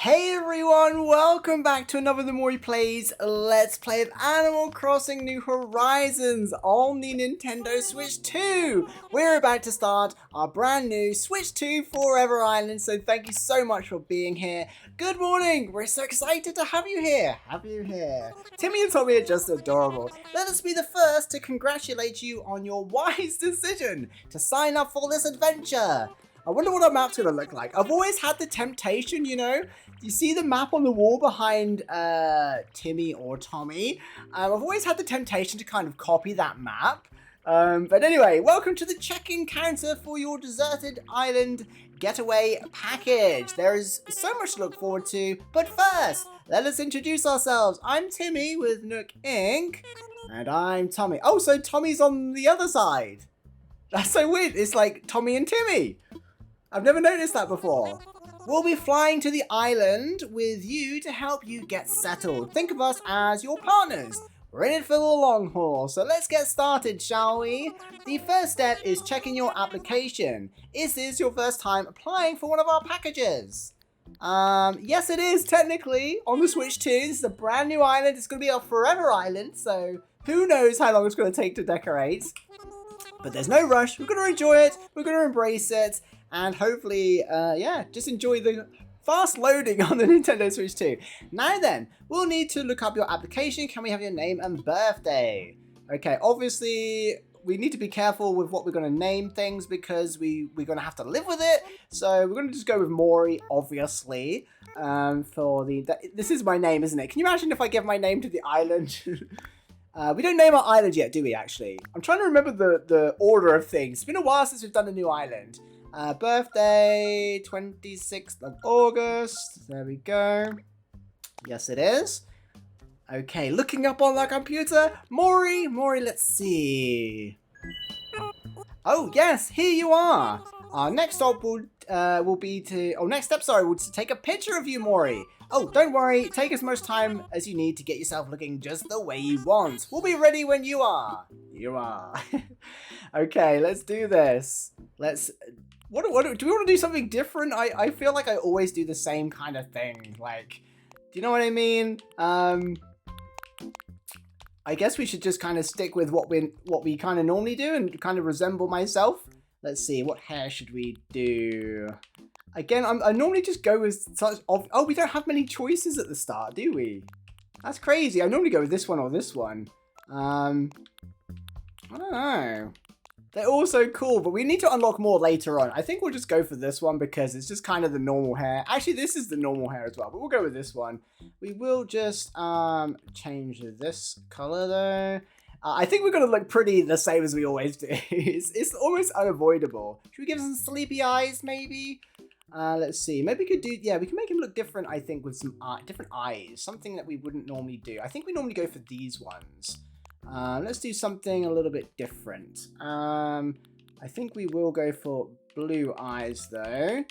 Hey everyone, welcome back to another The Mori Plays Let's Play of Animal Crossing New Horizons on the Nintendo Switch 2. We're about to start our brand new Switch 2 Forever Island, so thank you so much for being here. Good morning, we're so excited to have you here. Timmy and Tommy are just adorable. Let us be the first to congratulate you on your wise decision to sign up for this adventure. I wonder what our map's going to look like. I've always had the temptation, you know. You see the map on the wall behind Timmy or Tommy? I've always had the temptation to kind of copy that map. But anyway, welcome to the check-in counter for your deserted island getaway package. There is so much to look forward to. But first, let us introduce ourselves. I'm Timmy with Nook Inc. And I'm Tommy. Oh, so Tommy's on the other side. That's so weird. It's like Tommy and Timmy. I've never noticed that before. We'll be flying to the island with you to help you get settled. Think of us as your partners. We're in it for the long haul, so let's get started, shall we? The first step is checking your application. Is this your first time applying for one of our packages? Yes it is, technically, on the Switch 2. This is a brand new island. It's going to be our Forever Island, so who knows how long it's going to take to decorate. But there's no rush. We're going to enjoy it. We're going to embrace it. And hopefully, just enjoy the fast loading on the Nintendo Switch 2. Now then, we'll need to look up your application. Can we have your name and birthday? Okay, obviously, we need to be careful with what we're going to name things because we're going to have to live with it. So we're going to just go with Mori, obviously. This is my name, isn't it? Can you imagine if I give my name to the island? We don't name our island yet, do we, actually? I'm trying to remember the order of things. It's been a while since we've done a new island. Birthday, 26th of August. There we go. Yes, it is. Okay, looking up on the computer. Mori, let's see. Oh, yes, here you are. Our next stop will be to take a picture of you, Mori. Oh, don't worry. Take as much time as you need to get yourself looking just the way you want. We'll be ready when you are. You are. Okay, let's do this. Do we want to do something different? I feel like I always do the same kind of thing. Like, do you know what I mean? I guess we should just kind of stick with what we kind of normally do and kind of resemble myself. Let's see, what hair should we do? Again, I normally just go with such oh, we don't have many choices at the start, do we? That's crazy. I normally go with this one or this one. I don't know. They're all so cool, but we need to unlock more later on. I think we'll just go for this one because it's just kind of the normal hair. Actually, this is the normal hair as well, but we'll go with this one. We will just change this color though. I think we're going to look pretty the same as we always do. It's almost unavoidable. Should we give some sleepy eyes maybe? Let's see. Maybe we could do, we can make him look different, I think, with some different eyes. Something that we wouldn't normally do. I think we normally go for these ones. Let's do something a little bit different. I think we will go for blue eyes though.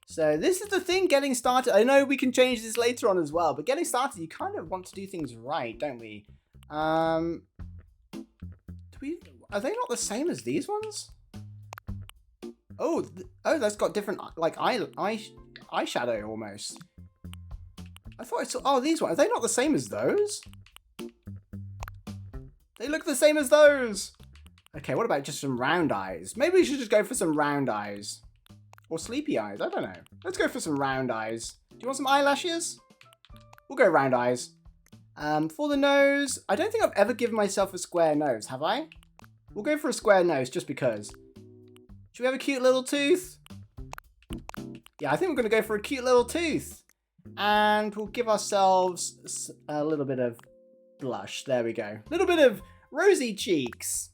So this is the thing, getting started. I know we can change this later on as well, but getting started, you kind of want to do things right, don't we? Are they not the same as these ones? Oh, that's got different, like, eyeshadow almost. I thought I saw, oh, these ones, are they not the same as those? They look the same as those. Okay, what about just some round eyes? Maybe we should just go for some round eyes. Or sleepy eyes, I don't know. Let's go for some round eyes. Do you want some eyelashes? We'll go round eyes. For the nose, I don't think I've ever given myself a square nose, have I? We'll go for a square nose just because. Should we have a cute little tooth? Yeah, I think we're going to go for a cute little tooth. And we'll give ourselves a little bit of blush. There we go. A little bit of rosy cheeks.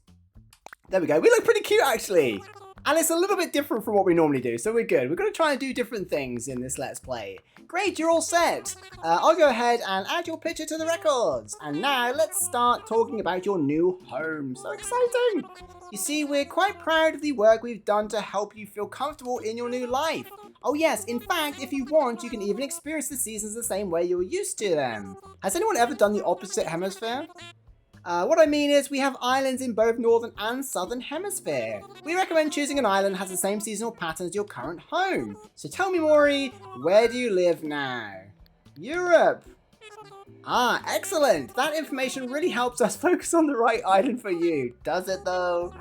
There we go. We look pretty cute, actually. And it's a little bit different from what we normally do, so we're good. We're going to try and do different things in this Let's Play. Great, you're all set. I'll go ahead and add your picture to the records. And now let's start talking about your new home. So exciting. You see, we're quite proud of the work we've done to help you feel comfortable in your new life. Oh yes, in fact, if you want, you can even experience the seasons the same way you're used to them. Has anyone ever done the opposite hemisphere? What I mean is we have islands in both northern and southern hemisphere. We recommend choosing an island that has the same seasonal pattern as your current home. So tell me, Mori, where do you live now? Europe. Ah, excellent. That information really helps us focus on the right island for you. Does it though?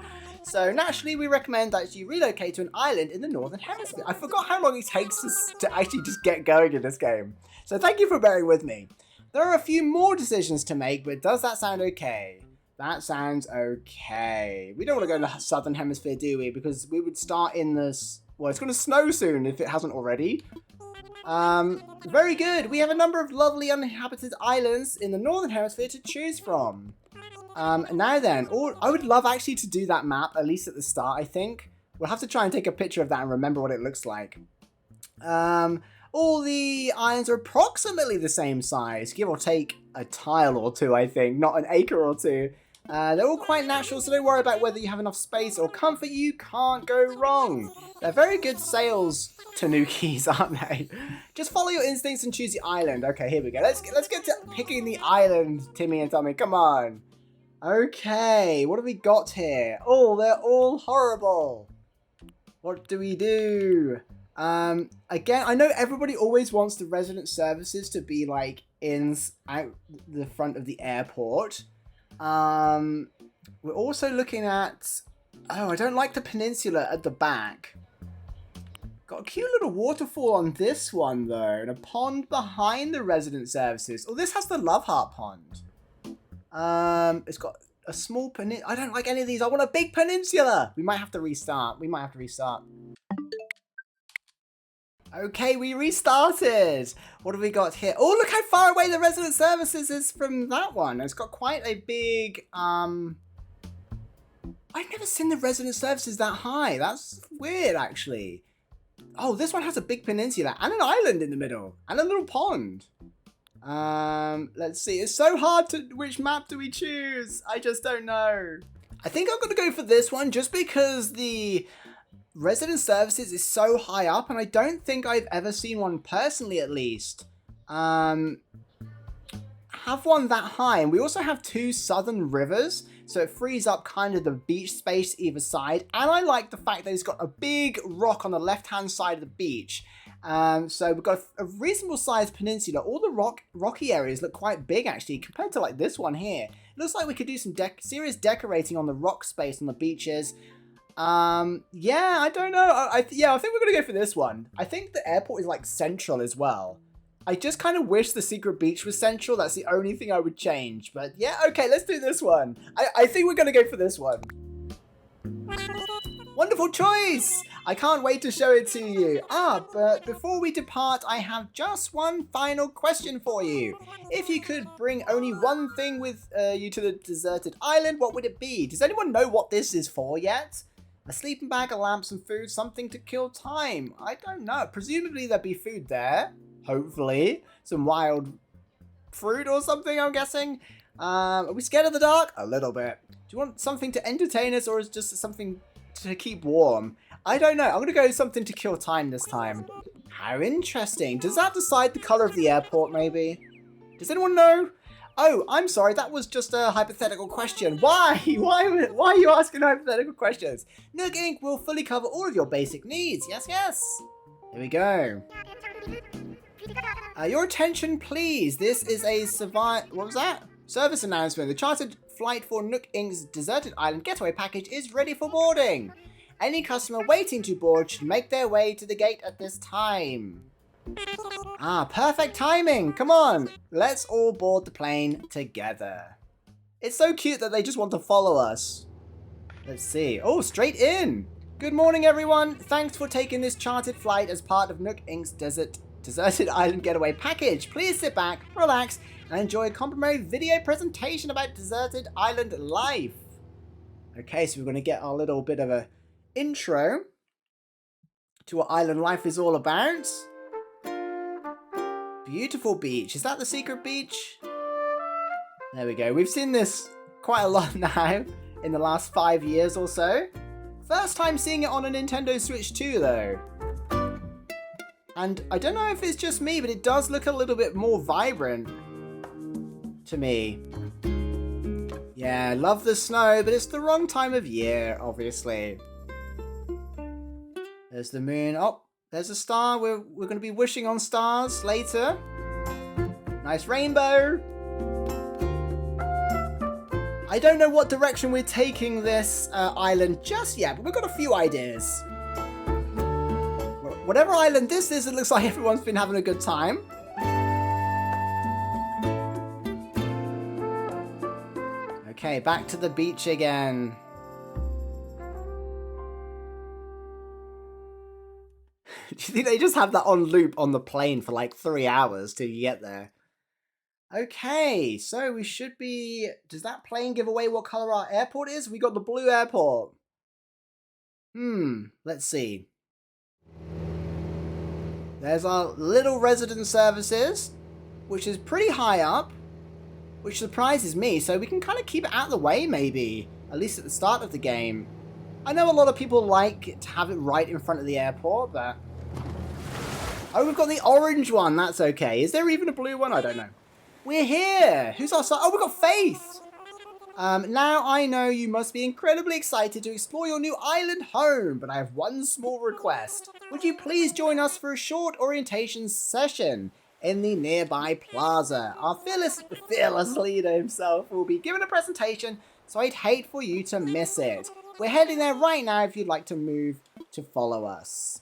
So naturally, we recommend that you relocate to an island in the northern hemisphere. I forgot how long it takes us to actually just get going in this game. So thank you for bearing with me. There are a few more decisions to make, but does that sound okay? That sounds okay. We don't want to go to the southern hemisphere, do we? Because we would start in this... Well, it's going to snow soon if it hasn't already. Very good. We have a number of lovely uninhabited islands in the northern hemisphere to choose from. Now then, I would love actually to do that map, at least at the start, I think. We'll have to try and take a picture of that and remember what it looks like. All the islands are approximately the same size, give or take a tile or two, I think, not an acre or two. They're all quite natural, so don't worry about whether you have enough space or comfort. You can't go wrong. They're very good sales tanukis, aren't they? Just follow your instincts and choose the island. Okay, here we go. Let's get to picking the island, Timmy and Tommy. Come on. Okay, what have we got here? Oh, they're all horrible. What do we do? Again, I know everybody always wants the resident services to be like out the front of the airport. We're also looking at... Oh, I don't like the peninsula at the back. Got a cute little waterfall on this one, though. And a pond behind the resident services. Oh, this has the Love Heart Pond. It's got a small peninsula. I don't like any of these. I want a big peninsula. We might have to restart. Okay, we restarted. What have we got here? Oh, look how far away the resident services is from that one. It's got quite a big, I've never seen the resident services that high. That's weird, actually. Oh, this one has a big peninsula and an island in the middle and a little pond. Let's see. It's so hard to... Which map do we choose? I just don't know. I think I'm going to go for this one just because the... Resident Services is so high up, and I don't think I've ever seen one personally, at least. Have one that high, and we also have two southern rivers, so it frees up kind of the beach space either side. And I like the fact that it's got a big rock on the left-hand side of the beach. So we've got a reasonable sized peninsula. All the rocky areas look quite big, actually, compared to like this one here. It looks like we could do some serious decorating on the rock space on the beaches. Yeah, I don't know. I think we're gonna go for this one. I think the airport is like central as well. I just kind of wish the secret beach was central. That's the only thing I would change. But yeah, okay, let's do this one. I think we're gonna go for this one. Wonderful choice! I can't wait to show it to you. But before we depart, I have just one final question for you. If you could bring only one thing with you to the deserted island, what would it be? Does anyone know what this is for yet? A sleeping bag, a lamp, some food, something to kill time. I don't know. Presumably there'd be food there. Hopefully. Some wild fruit or something, I'm guessing. Are we scared of the dark? A little bit. Do you want something to entertain us, or is it just something to keep warm? I don't know. I'm going to go something to kill time this time. How interesting. Does that decide the color of the airport, maybe? Does anyone know? Oh, I'm sorry, that was just a hypothetical question. Why? Why are you asking hypothetical questions? Nook Inc. will fully cover all of your basic needs. Yes, yes. Here we go. Your attention, please. This is a what was that? Service announcement. The chartered flight for Nook Inc.'s deserted island getaway package is ready for boarding. Any customer waiting to board should make their way to the gate at this time. Perfect timing. Come on, let's all board the plane together. It's so cute that they just want to follow us. Let's see. Oh, straight in. Good morning, everyone. Thanks for taking this chartered flight as part of Nook Inc.'s deserted island getaway package. Please sit back, relax, and enjoy a complimentary video presentation about deserted island life. Okay, so we're going to get our little bit of a intro to what island life is all about. Beautiful beach. Is that the secret beach? There we go. We've seen this quite a lot now in the last 5 years or so. First time seeing it on a Nintendo Switch 2 though. And I don't know if it's just me, but it does look a little bit more vibrant to me. Yeah, I love the snow, but it's the wrong time of year, obviously. There's the moon. Oh, there's a star. We're going to be wishing on stars later. Nice rainbow. I don't know what direction we're taking this island just yet, but we've got a few ideas. Whatever island this is, it looks like everyone's been having a good time. Okay, back to the beach again. Do you think they just have that on loop on the plane for like 3 hours till you get there? Okay, so we should be... Does that plane give away what color our airport is? We got the blue airport. Let's see. There's our little resident services, which is pretty high up, which surprises me. So we can kind of keep it out of the way, maybe, at least at the start of the game. I know a lot of people like to have it right in front of the airport, but... Oh, we've got the orange one. That's okay. Is there even a blue one? I don't know. We're here. Who's our side? Oh, we've got Faith. Now I know you must be incredibly excited to explore your new island home, but I have one small request. Would you please join us for a short orientation session in the nearby plaza? Our fearless leader himself will be giving a presentation, so I'd hate for you to miss it. We're heading there right now if you'd like to move to follow us.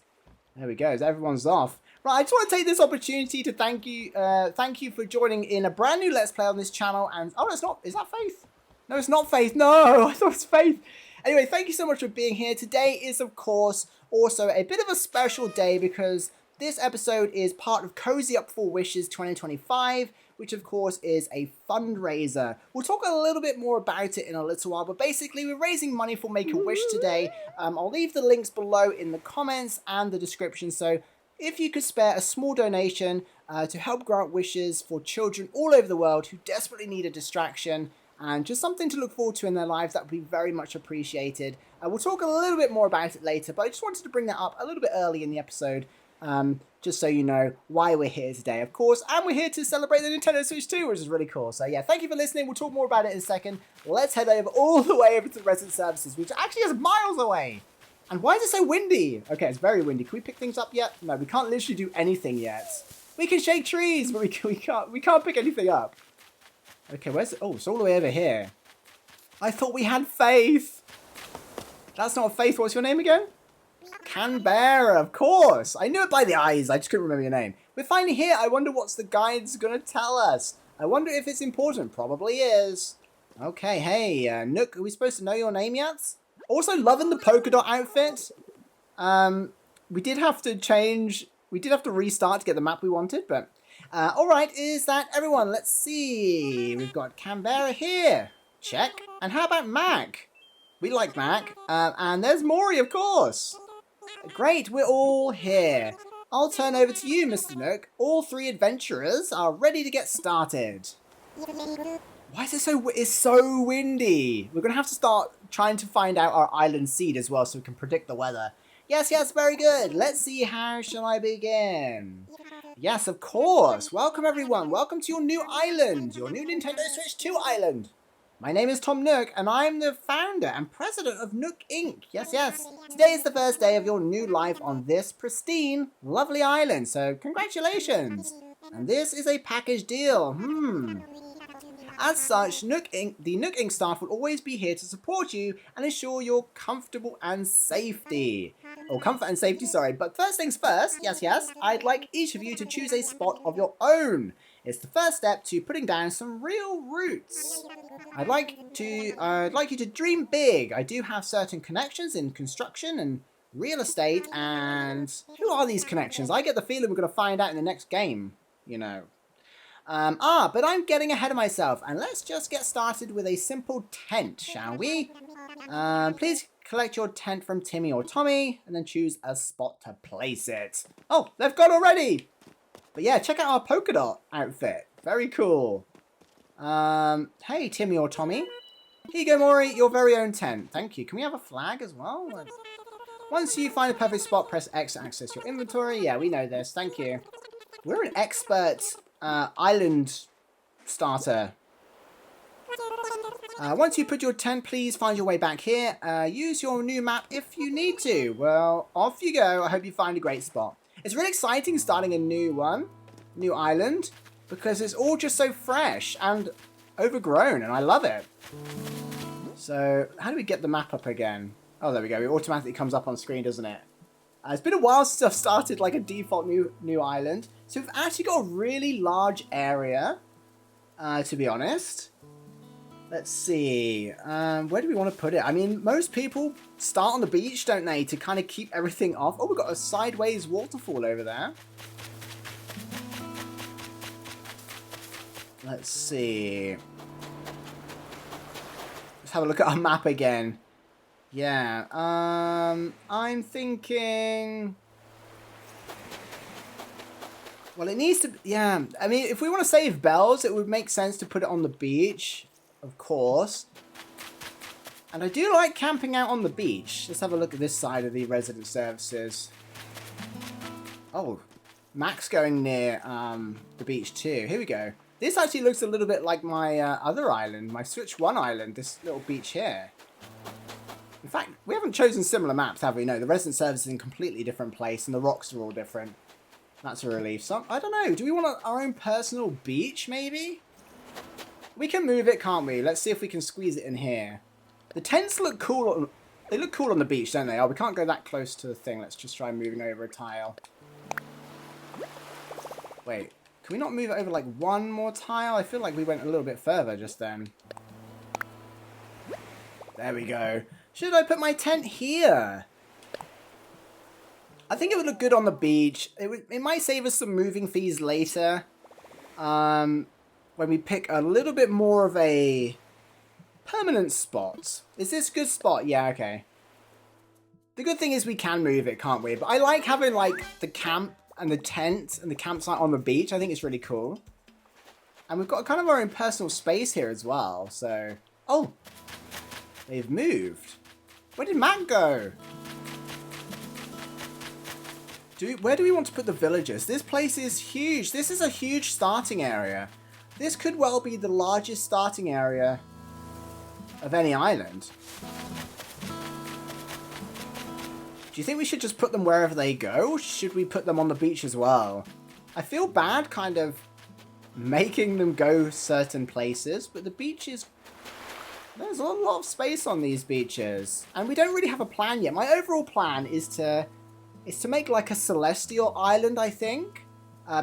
There we go. Everyone's off. Right, I just want to take this opportunity to thank you for joining in a brand new Let's Play on this channel. And oh, it's not. Is that Faith? No, it's not Faith. No, I thought it was Faith. Anyway, thank you so much for being here. Today is, of course, also a bit of a special day because this episode is part of Cozy Up for Wishes 2025, which of course is a fundraiser. We'll talk a little bit more about it in a little while, but basically we're raising money for Make-A-Wish today. I'll leave the links below in the comments and the description, so if you could spare a small donation to help grant wishes for children all over the world who desperately need a distraction and just something to look forward to in their lives, that would be very much appreciated. We'll talk a little bit more about it later, but I just wanted to bring that up a little bit early in the episode, just so you know why we're here today, of course. And we're here to celebrate the Nintendo Switch 2, which is really cool. So yeah, thank you for listening. We'll talk more about it in a second. Let's head all the way over to the resident services, which actually is miles away. And why is it so windy? Okay, it's very windy. Can we pick things up yet? No, we can't literally do anything yet. We can shake trees, but we can't pick anything up. Okay, where's it? Oh, it's all the way over here. I thought we had Faith. That's not Faith. What's your name again? Canberra, of course. I knew it by the eyes. I just couldn't remember your name. We're finally here. I wonder what's the guide's going to tell us. I wonder if it's important. Probably is. Okay, hey, Nook, are we supposed to know your name yet? Also, loving the polka dot outfit. We did have to change. We did have to restart to get the map we wanted, but all right. Is that everyone? Let's see. We've got Canberra here. Check. And how about Mac? We like Mac. And there's Mori, of course. Great. We're all here. I'll turn over to you, Mr. Nook. All three adventurers are ready to get started. Why is it it's so windy? We're going to have to start trying to find out our island seed as well so we can predict the weather. Yes, very good. Let's see, how shall I begin? Yes, of course. Welcome, everyone. Welcome to your new island, your new Nintendo Switch 2 island. My name is Tom Nook, and I'm the founder and president of Nook Inc. Yes. Today is the first day of your new life on this pristine, lovely island, so congratulations. And this is a package deal. As such, Nook Inc, the Nook Inc staff will always be here to support you and ensure your comfort and safety, sorry. But first things first, yes, I'd like each of you to choose a spot of your own. It's the first step to putting down some real roots. I'd like you to dream big. I do have certain connections in construction and real estate, and who are these connections? I get the feeling we're going to find out in the next game, you know. But I'm getting ahead of myself, and let's just get started with a simple tent, shall we? Please collect your tent from Timmy or Tommy, and then choose a spot to place it. Oh, they've gone already! But yeah, check out our polka dot outfit. Very cool. Hey, Timmy or Tommy. Here you go, Mori, your very own tent. Thank you. Can we have a flag as well? Once you find a perfect spot, press X to access your inventory. Yeah, we know this. Thank you. We're an expert island starter. Once you put your tent, please find your way back here. Use your new map if you need to. Well, off you go. I hope you find a great spot. It's really exciting starting a new island, because it's all just so fresh and overgrown, and I love it. So, how do we get the map up again? Oh, there we go. It automatically comes up on screen, doesn't it? It's been a while since I've started like a default new island. So we've actually got a really large area, to be honest. Let's see. Where do we want to put it? I mean, most people start on the beach, don't they? To kind of keep everything off. Oh, we've got a sideways waterfall over there. Let's see. Let's have a look at our map again. Yeah. I'm thinking... Well, it needs to... Yeah. I mean, if we want to save bells, it would make sense to put it on the beach. Of course. And I do like camping out on the beach. Let's have a look at this side of the resident services. Oh, Mac's going near the beach too. Here we go. This actually looks a little bit like my other island, my Switch 1 island, this little beach here. In fact, we haven't chosen similar maps, have we? No, the resident service is in a completely different place and the rocks are all different. That's a relief. So, I don't know, do we want our own personal beach, maybe? We can move it, can't we? Let's see if we can squeeze it in here. The tents look cool. They look cool on the beach, don't they? Oh, we can't go that close to the thing. Let's just try moving over a tile. Wait, can we not move it over like one more tile? I feel like we went a little bit further just then. There we go. Should I put my tent here? I think it would look good on the beach. It might save us some moving fees later. When we pick a little bit more of a permanent spot. Is this a good spot? Yeah, okay. The good thing is we can move it, can't we? But I like having like the camp and the tent and the campsite on the beach. I think it's really cool. And we've got kind of our own personal space here as well. So, oh, they've moved. Where did Matt go? Where do we want to put the villagers? This place is huge. This is a huge starting area. This could well be the largest starting area of any island. Do you think we should just put them wherever they go? Or should we put them on the beach as well? I feel bad kind of making them go certain places, but the beach is... There's a lot of space on these beaches. And we don't really have a plan yet. My overall plan is to make like a celestial island, I think.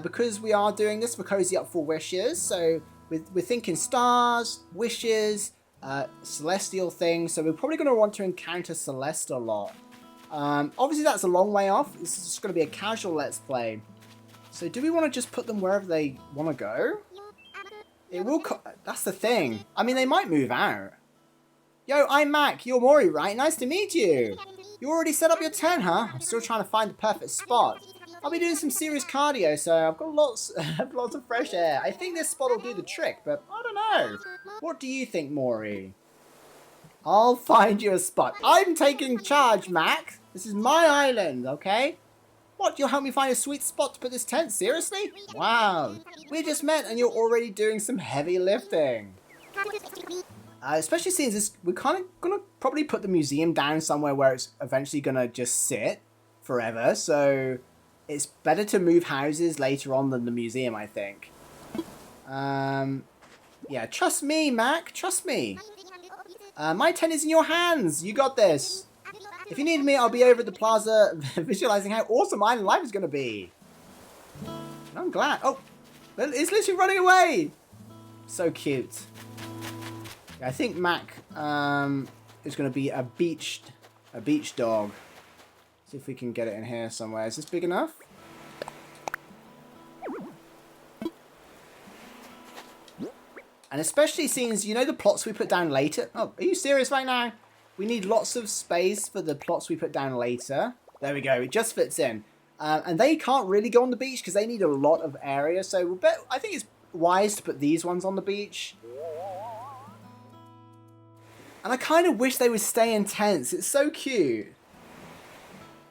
Because we are doing this for Cozy Up for Wishes. So we're thinking stars, wishes, celestial things. So we're probably going to want to encounter Celeste a lot. Obviously that's a long way off. This is just going to be a casual Let's Play. So do we want to just put them wherever they want to go? It will... That's the thing. I mean, they might move out. Yo, I'm Mac. You're Mori, right? Nice to meet you. You already set up your tent, huh? I'm still trying to find the perfect spot. I'll be doing some serious cardio, so I've got lots of fresh air. I think this spot will do the trick, but I don't know. What do you think, Mori? I'll find you a spot. I'm taking charge, Mac. This is my island, okay? What, you'll help me find a sweet spot to put this tent? Seriously? Wow. We just met and you're already doing some heavy lifting. Especially since we're kind of going to probably put the museum down somewhere where it's eventually going to just sit forever. So it's better to move houses later on than the museum, I think. Yeah, trust me, Mac. Trust me. My tent is in your hands. You got this. If you need me, I'll be over at the plaza visualizing how awesome island life is going to be. And I'm glad. Oh, it's literally running away. So cute. I think Mac is going to be a beach dog. See if we can get it in here somewhere. Is this big enough? And especially since, you know, the plots we put down later. Oh, are you serious right now? We need lots of space for the plots we put down later. There we go. It just fits in. And they can't really go on the beach because they need a lot of area. So I think it's wise to put these ones on the beach. And I kind of wish they would stay in tents. It's so cute.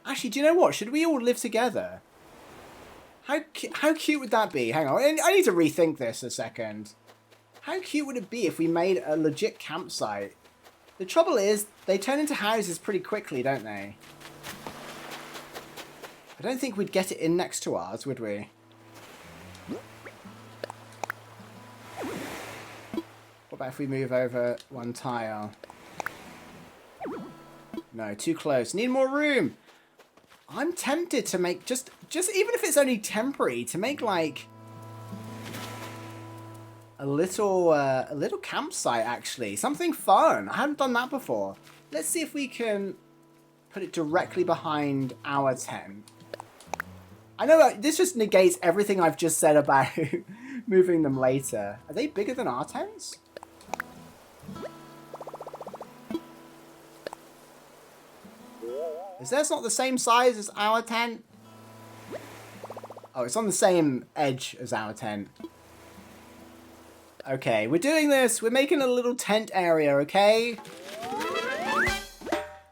Actually, do you know what? Should we all live together? How cute would that be? Hang on. I need to rethink this a second. How cute would it be if we made a legit campsite? The trouble is, they turn into houses pretty quickly, don't they? I don't think we'd get it in next to ours, would we? What about if we move over one tile? No, too close. Need more room. I'm tempted to make just even if it's only temporary, to make like a little campsite actually. Something fun. I haven't done that before. Let's see if we can put it directly behind our tent. I know this just negates everything I've just said about moving them later. Are they bigger than our tents? Is theirs not the same size as our tent? Oh, it's on the same edge as our tent. Okay, we're doing this. We're making a little tent area, okay?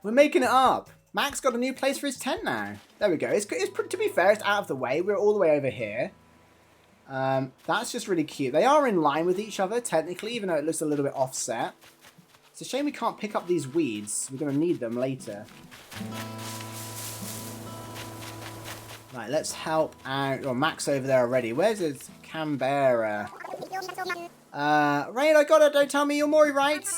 We're making it up. Max got a new place for his tent now. There we go. It's to be fair, it's out of the way. We're all the way over here. That's just really cute. They are in line with each other, technically, even though it looks a little bit offset. It's a shame we can't pick up these weeds. We're going to need them later. Right, let's help out. Oh, Max over there already. Where's his Canberra? Rain, I got it. Don't tell me you're Mori, right?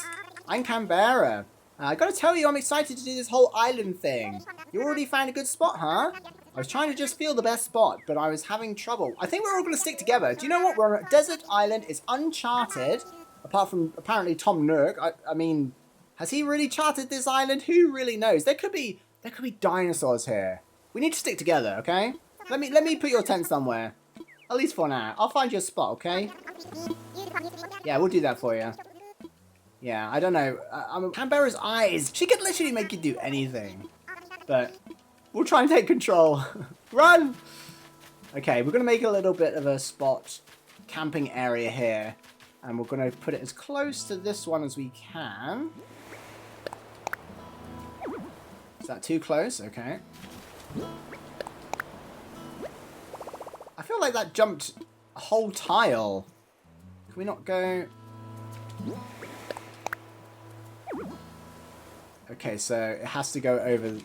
I'm Canberra. I gotta tell you, I'm excited to do this whole island thing. You already found a good spot, huh? I was trying to just feel the best spot, but I was having trouble. I think we're all gonna stick together. Do you know what? We're on a desert island. It's uncharted. Apart from, apparently, Tom Nook. I mean, has he really charted this island? Who really knows? There could be dinosaurs here. We need to stick together, okay? Let me put your tent somewhere. At least for now. I'll find you a spot, okay? Yeah, we'll do that for you. Yeah, I don't know. Canberra's eyes. She could literally make you do anything. But we'll try and take control. Run! Okay, we're going to make a little bit of a spot camping area here. And we're going to put it as close to this one as we can. Is that too close? Okay. I feel like that jumped a whole tile. Can we not go... Okay, so it has to go over...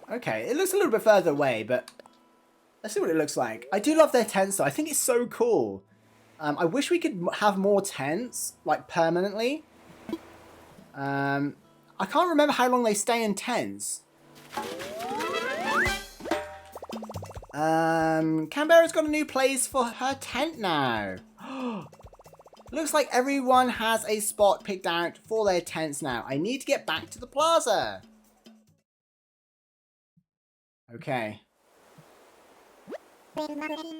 Okay, it looks a little bit further away, but let's see what it looks like. I do love their tents, though. I think it's so cool. I wish we could have more tents, like, permanently. I can't remember how long they stay in tents. Canberra's got a new place for her tent now. Looks like everyone has a spot picked out for their tents now. I need to get back to the plaza. Okay.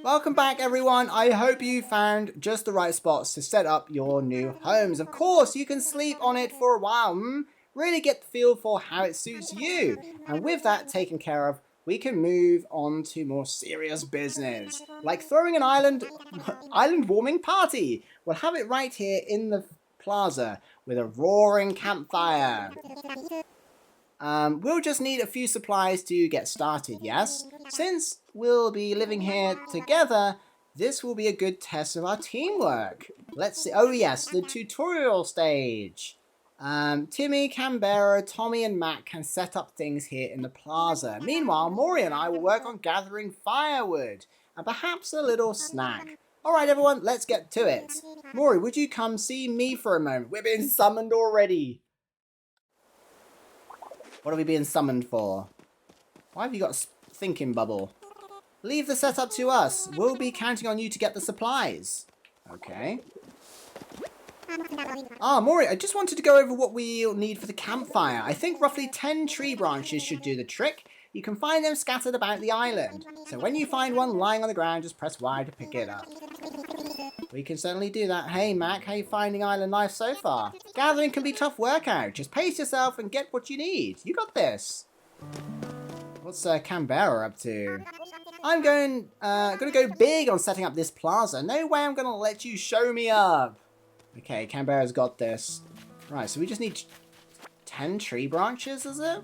Welcome back, everyone. I hope you found just the right spots to set up your new homes. Of course, you can sleep on it for a while. Really get the feel for how it suits you. And with that taken care of, we can move on to more serious business, like throwing an island warming party. We'll have it right here in the plaza with a roaring campfire. We'll just need a few supplies to get started, yes? Since we'll be living here together, this will be a good test of our teamwork. Let's see. Oh yes, the tutorial stage. Timmy, Canberra, Tommy and Matt can set up things here in the plaza. Meanwhile, Mori and I will work on gathering firewood and perhaps a little snack. Alright everyone, let's get to it. Mori, would you come see me for a moment? We're being summoned already. What are we being summoned for? Why have you got a thinking bubble? Leave the setup to us. We'll be counting on you to get the supplies. Okay. Mori, I just wanted to go over what we'll need for the campfire. I think roughly 10 tree branches should do the trick. You can find them scattered about the island. So when you find one lying on the ground, just press Y to pick it up. We can certainly do that. Hey Mac, how you finding island life so far? Gathering can be tough workout. Just pace yourself and get what you need. You got this. What's Canberra up to? I'm gonna go big on setting up this plaza. No way I'm gonna let you show me up. Okay, Canberra's got this. Right, so we just need 10 tree branches, is it?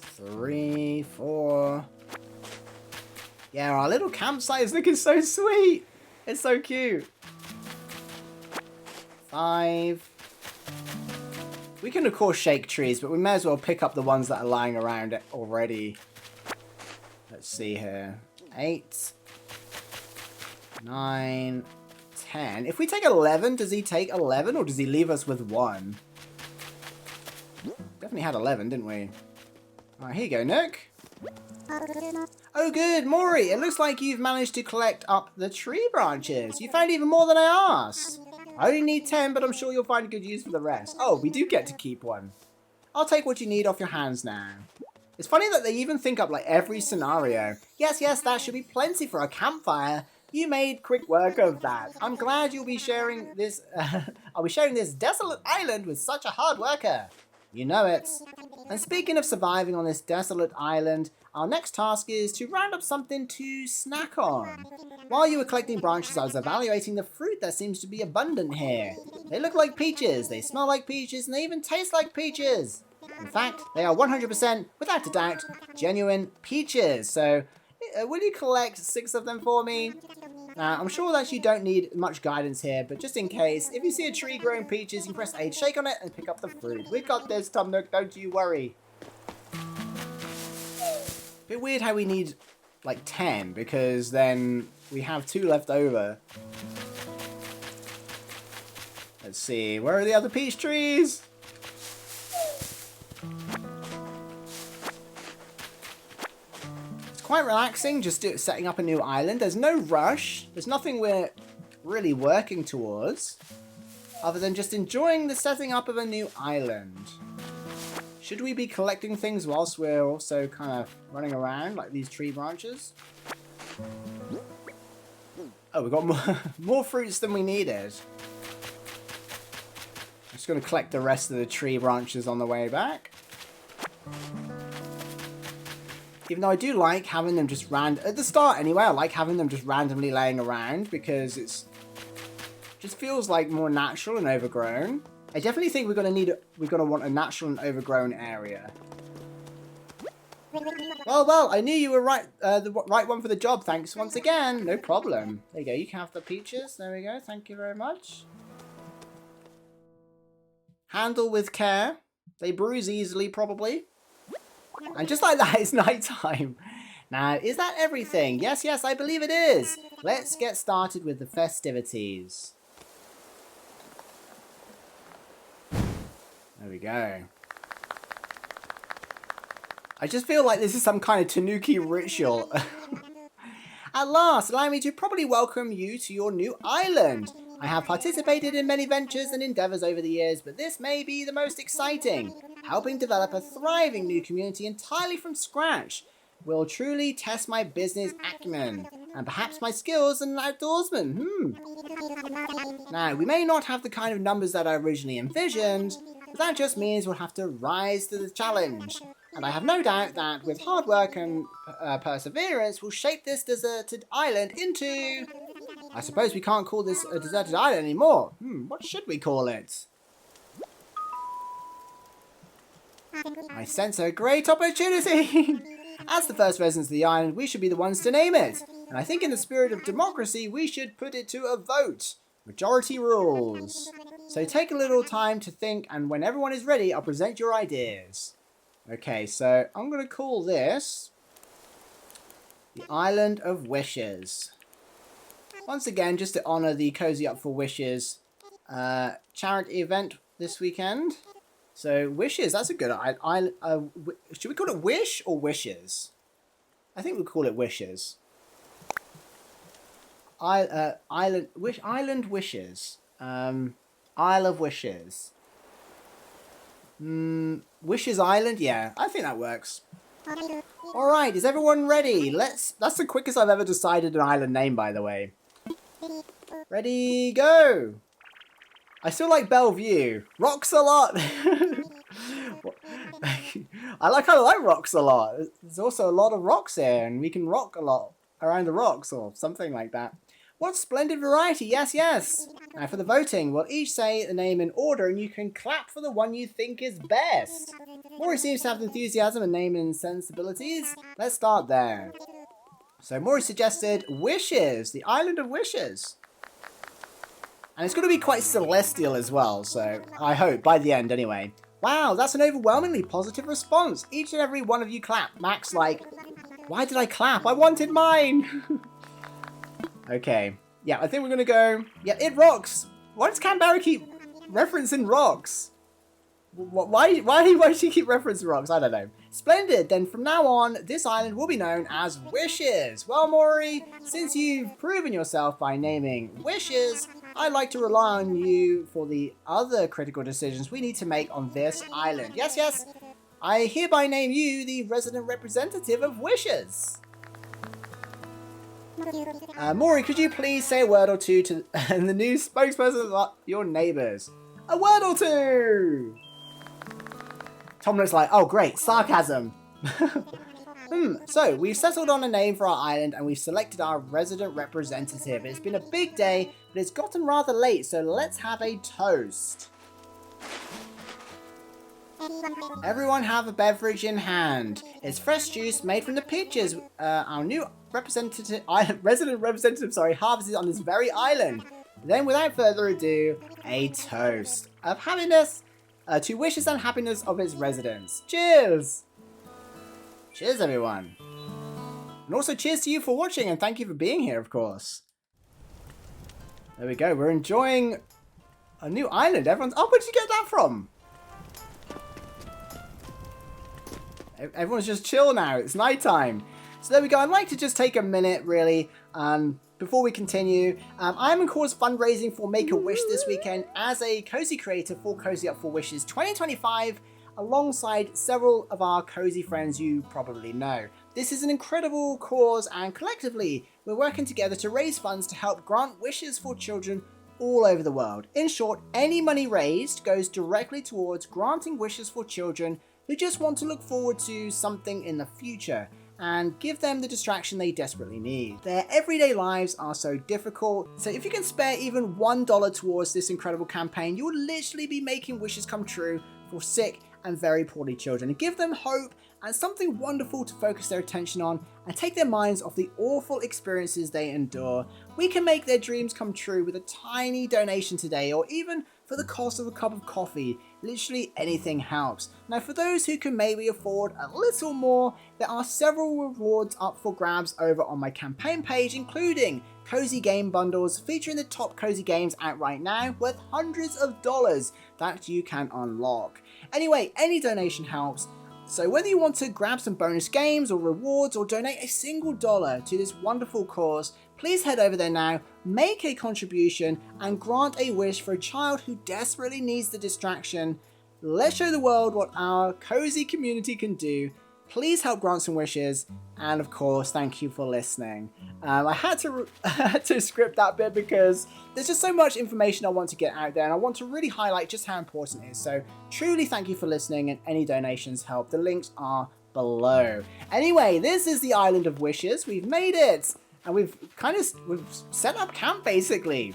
3, 4, Yeah, our little campsite is looking so sweet. It's so cute. 5. We can, of course, shake trees, but we may as well pick up the ones that are lying around it already. Let's see here. 8. 9. 10. If we take 11, does he take 11 or does he leave us with 1? Definitely had 11, didn't we? Alright, here you go, Nook. Oh good, Mori, it looks like you've managed to collect up the tree branches. You found even more than I asked. I only need 10, but I'm sure you'll find a good use for the rest. Oh, we do get to keep one. I'll take what you need off your hands now. It's funny that they even think up like every scenario. Yes, that should be plenty for a campfire. You made quick work of that. I'm glad you'll be sharing this. I'll be sharing this desolate island with such a hard worker. You know it. And speaking of surviving on this desolate island, our next task is to round up something to snack on. While you were collecting branches, I was evaluating the fruit that seems to be abundant here. They look like peaches, they smell like peaches, and they even taste like peaches. In fact, they are 100%, without a doubt, genuine peaches. So, will you collect 6 of them for me? I'm sure that you don't need much guidance here, but just in case, if you see a tree growing peaches, you can press A, shake on it, and pick up the fruit. We got this, Tom Nook, don't you worry. Bit weird how we need, like, 10, because then we have 2 left over. Let's see, where are the other peach trees? Quite relaxing, just setting up a new island. There's no rush. There's nothing we're really working towards other than just enjoying the setting up of a new island. Should we be collecting things whilst we're also kind of running around like these tree branches? Oh, we got more fruits than we needed. I'm just going to collect the rest of the tree branches on the way back. Even though I do like having them just at the start anyway, I like having them just randomly laying around because it's just feels like more natural and overgrown. I definitely think we're gonna want a natural and overgrown area. Well, I knew you were right, the right one for the job. Thanks once again. No problem. There you go. You can have the peaches. There we go. Thank you very much. Handle with care. They bruise easily, probably. And just like that, it's night time. Now, is that everything? Yes, I believe it is. Let's get started with the festivities. There we go. I just feel like this is some kind of Tanuki ritual. At last, allow me to properly welcome you to your new island. I have participated in many ventures and endeavours over the years, but this may be the most exciting. Helping develop a thriving new community entirely from scratch will truly test my business acumen and perhaps my skills as an outdoorsman. Now, we may not have the kind of numbers that I originally envisioned, but that just means we'll have to rise to the challenge. And I have no doubt that with hard work and perseverance, we'll shape this deserted island into... I suppose we can't call this a deserted island anymore. What should we call it? I sense a great opportunity! As the first residents of the island, we should be the ones to name it. And I think in the spirit of democracy, we should put it to a vote. Majority rules. So take a little time to think, and when everyone is ready, I'll present your ideas. Okay, so I'm going to call this the Island of Wishes. Once again, just to honour the Cozy Up for Wishes charity event this weekend. So, Wishes, that's a good should we call it Wish or Wishes? I think we'll call it Wishes. Island Wishes. Isle of Wishes. Wishes Island? Yeah, I think that works. Alright, is everyone ready? That's the quickest I've ever decided an island name, by the way. Ready, go! I still like Bellevue. Rocks a lot! I kind of like rocks a lot. There's also a lot of rocks here, and we can rock a lot around the rocks, or something like that. What splendid variety, yes. Now for the voting, we'll each say the name in order, and you can clap for the one you think is best. Mori seems to have enthusiasm and naming sensibilities. Let's start there. So Mori suggested Wishes, the island of Wishes. And it's going to be quite celestial as well, so I hope, by the end anyway. Wow, that's an overwhelmingly positive response. Each and every one of you clap. Max like, why did I clap? I wanted mine. Okay. Yeah, I think we're going to go... Yeah, it rocks. Why does Canberra keep referencing rocks? Why does she keep referencing rocks? I don't know. Splendid. Then from now on, this island will be known as Wishes. Well, Mori, since you've proven yourself by naming Wishes, I'd like to rely on you for the other critical decisions we need to make on this island. Yes, yes. I hereby name you the resident representative of Wishes. Mori, could you please say a word or two to the new spokesperson of your neighbours? A word or two! Tom looks like, oh great, sarcasm. So, we've settled on a name for our island and we've selected our resident representative. It's been a big day, but it's gotten rather late, so let's have a toast. Everyone have a beverage in hand. It's fresh juice made from the peaches our new resident representative, harvested on this very island. Then, without further ado, a toast of happiness to wishes and happiness of its residents. Cheers! Cheers, everyone. And also cheers to you for watching, and thank you for being here, of course. There we go. We're enjoying a new island. Everyone's... Oh, where'd you get that from? Everyone's just chill now. It's nighttime. So there we go. I'd like to just take a minute, really, before we continue. I'm, of course, fundraising for Make-A-Wish this weekend as a cozy creator for Cozy Up for Wishes 2025, alongside several of our cozy friends you probably know. This is an incredible cause, and collectively, we're working together to raise funds to help grant wishes for children all over the world. In short, any money raised goes directly towards granting wishes for children who just want to look forward to something in the future and give them the distraction they desperately need. Their everyday lives are so difficult, so if you can spare even $1 towards this incredible campaign, you will literally be making wishes come true for sick and very poorly children, and give them hope and something wonderful to focus their attention on and take their minds off the awful experiences they endure. We can make their dreams come true with a tiny donation today, or even for the cost of a cup of coffee. Literally anything helps. Now, for those who can maybe afford a little more, there are several rewards up for grabs over on my campaign page, including cozy game bundles featuring the top cozy games out right now, worth hundreds of dollars that you can unlock. Anyway, any donation helps. So whether you want to grab some bonus games or rewards or donate a single dollar to this wonderful cause, please head over there now, make a contribution, and grant a wish for a child who desperately needs the distraction. Let's show the world what our cozy community can do. Please help grant some wishes, and of course, thank you for listening. I had to script that bit because there's just so much information I want to get out there, and I want to really highlight just how important it is. So truly thank you for listening, and any donations help. The links are below. Anyway, this is the Island of Wishes. We've made it, and we've set up camp basically.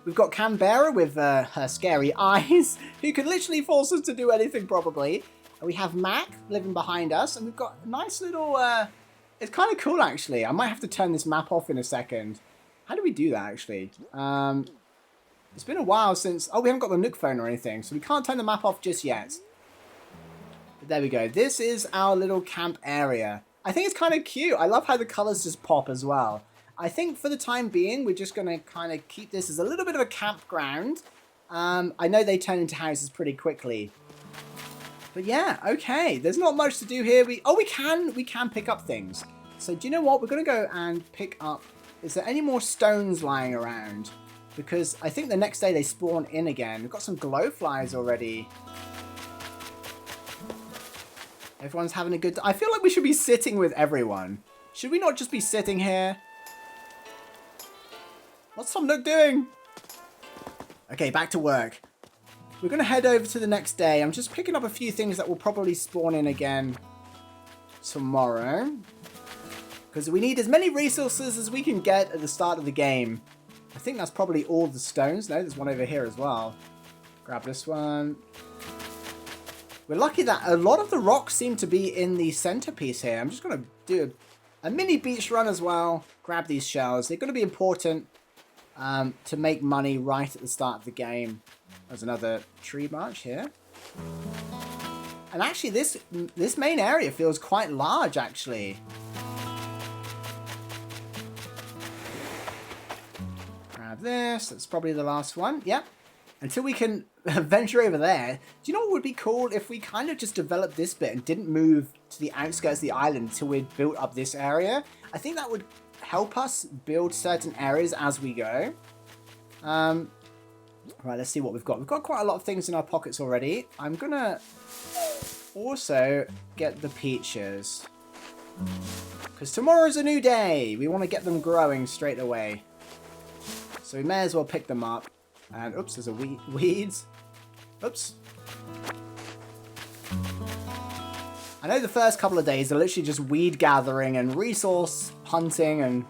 We've got Canberra with her scary eyes, who can literally force us to do anything probably. We have Mac living behind us, and we've got a nice little, it's kind of cool actually. I might have to turn this map off in a second. How do we do that actually? It's been a while since, oh, we haven't got the Nook phone or anything, so we can't turn the map off just yet. But there we go. This is our little camp area. I think it's kind of cute. I love how the colors just pop as well. I think for the time being, we're just going to kind of keep this as a little bit of a campground. I know they turn into houses pretty quickly. But yeah, okay, there's not much to do here. We can pick up things. So do you know what? We're going to go and pick up... Is there any more stones lying around? Because I think the next day they spawn in again. We've got some glowflies already. Everyone's having a good... I feel like we should be sitting with everyone. Should we not just be sitting here? What's Tom Nook doing? Okay, back to work. We're going to head over to the next day. I'm just picking up a few things that will probably spawn in again tomorrow. Because we need as many resources as we can get at the start of the game. I think that's probably all the stones. No, there's one over here as well. Grab this one. We're lucky that a lot of the rocks seem to be in the centerpiece here. I'm just going to do A mini beach run as well. Grab these shells. They're going to be important to make money right at the start of the game. There's another tree branch here. And actually, this main area feels quite large, actually. Grab this. That's probably the last one. Yep. Until we can venture over there. Do you know what would be cool if we kind of just developed this bit and didn't move to the outskirts of the island until we'd built up this area? I think that would help us build certain areas as we go. Right, let's see what we've got. We've got quite a lot of things in our pockets already. I'm going to also get the peaches. Because tomorrow's a new day. We want to get them growing straight away. So we may as well pick them up. And oops, there's a weeds. Oops. I know the first couple of days are literally just weed gathering and resource hunting and...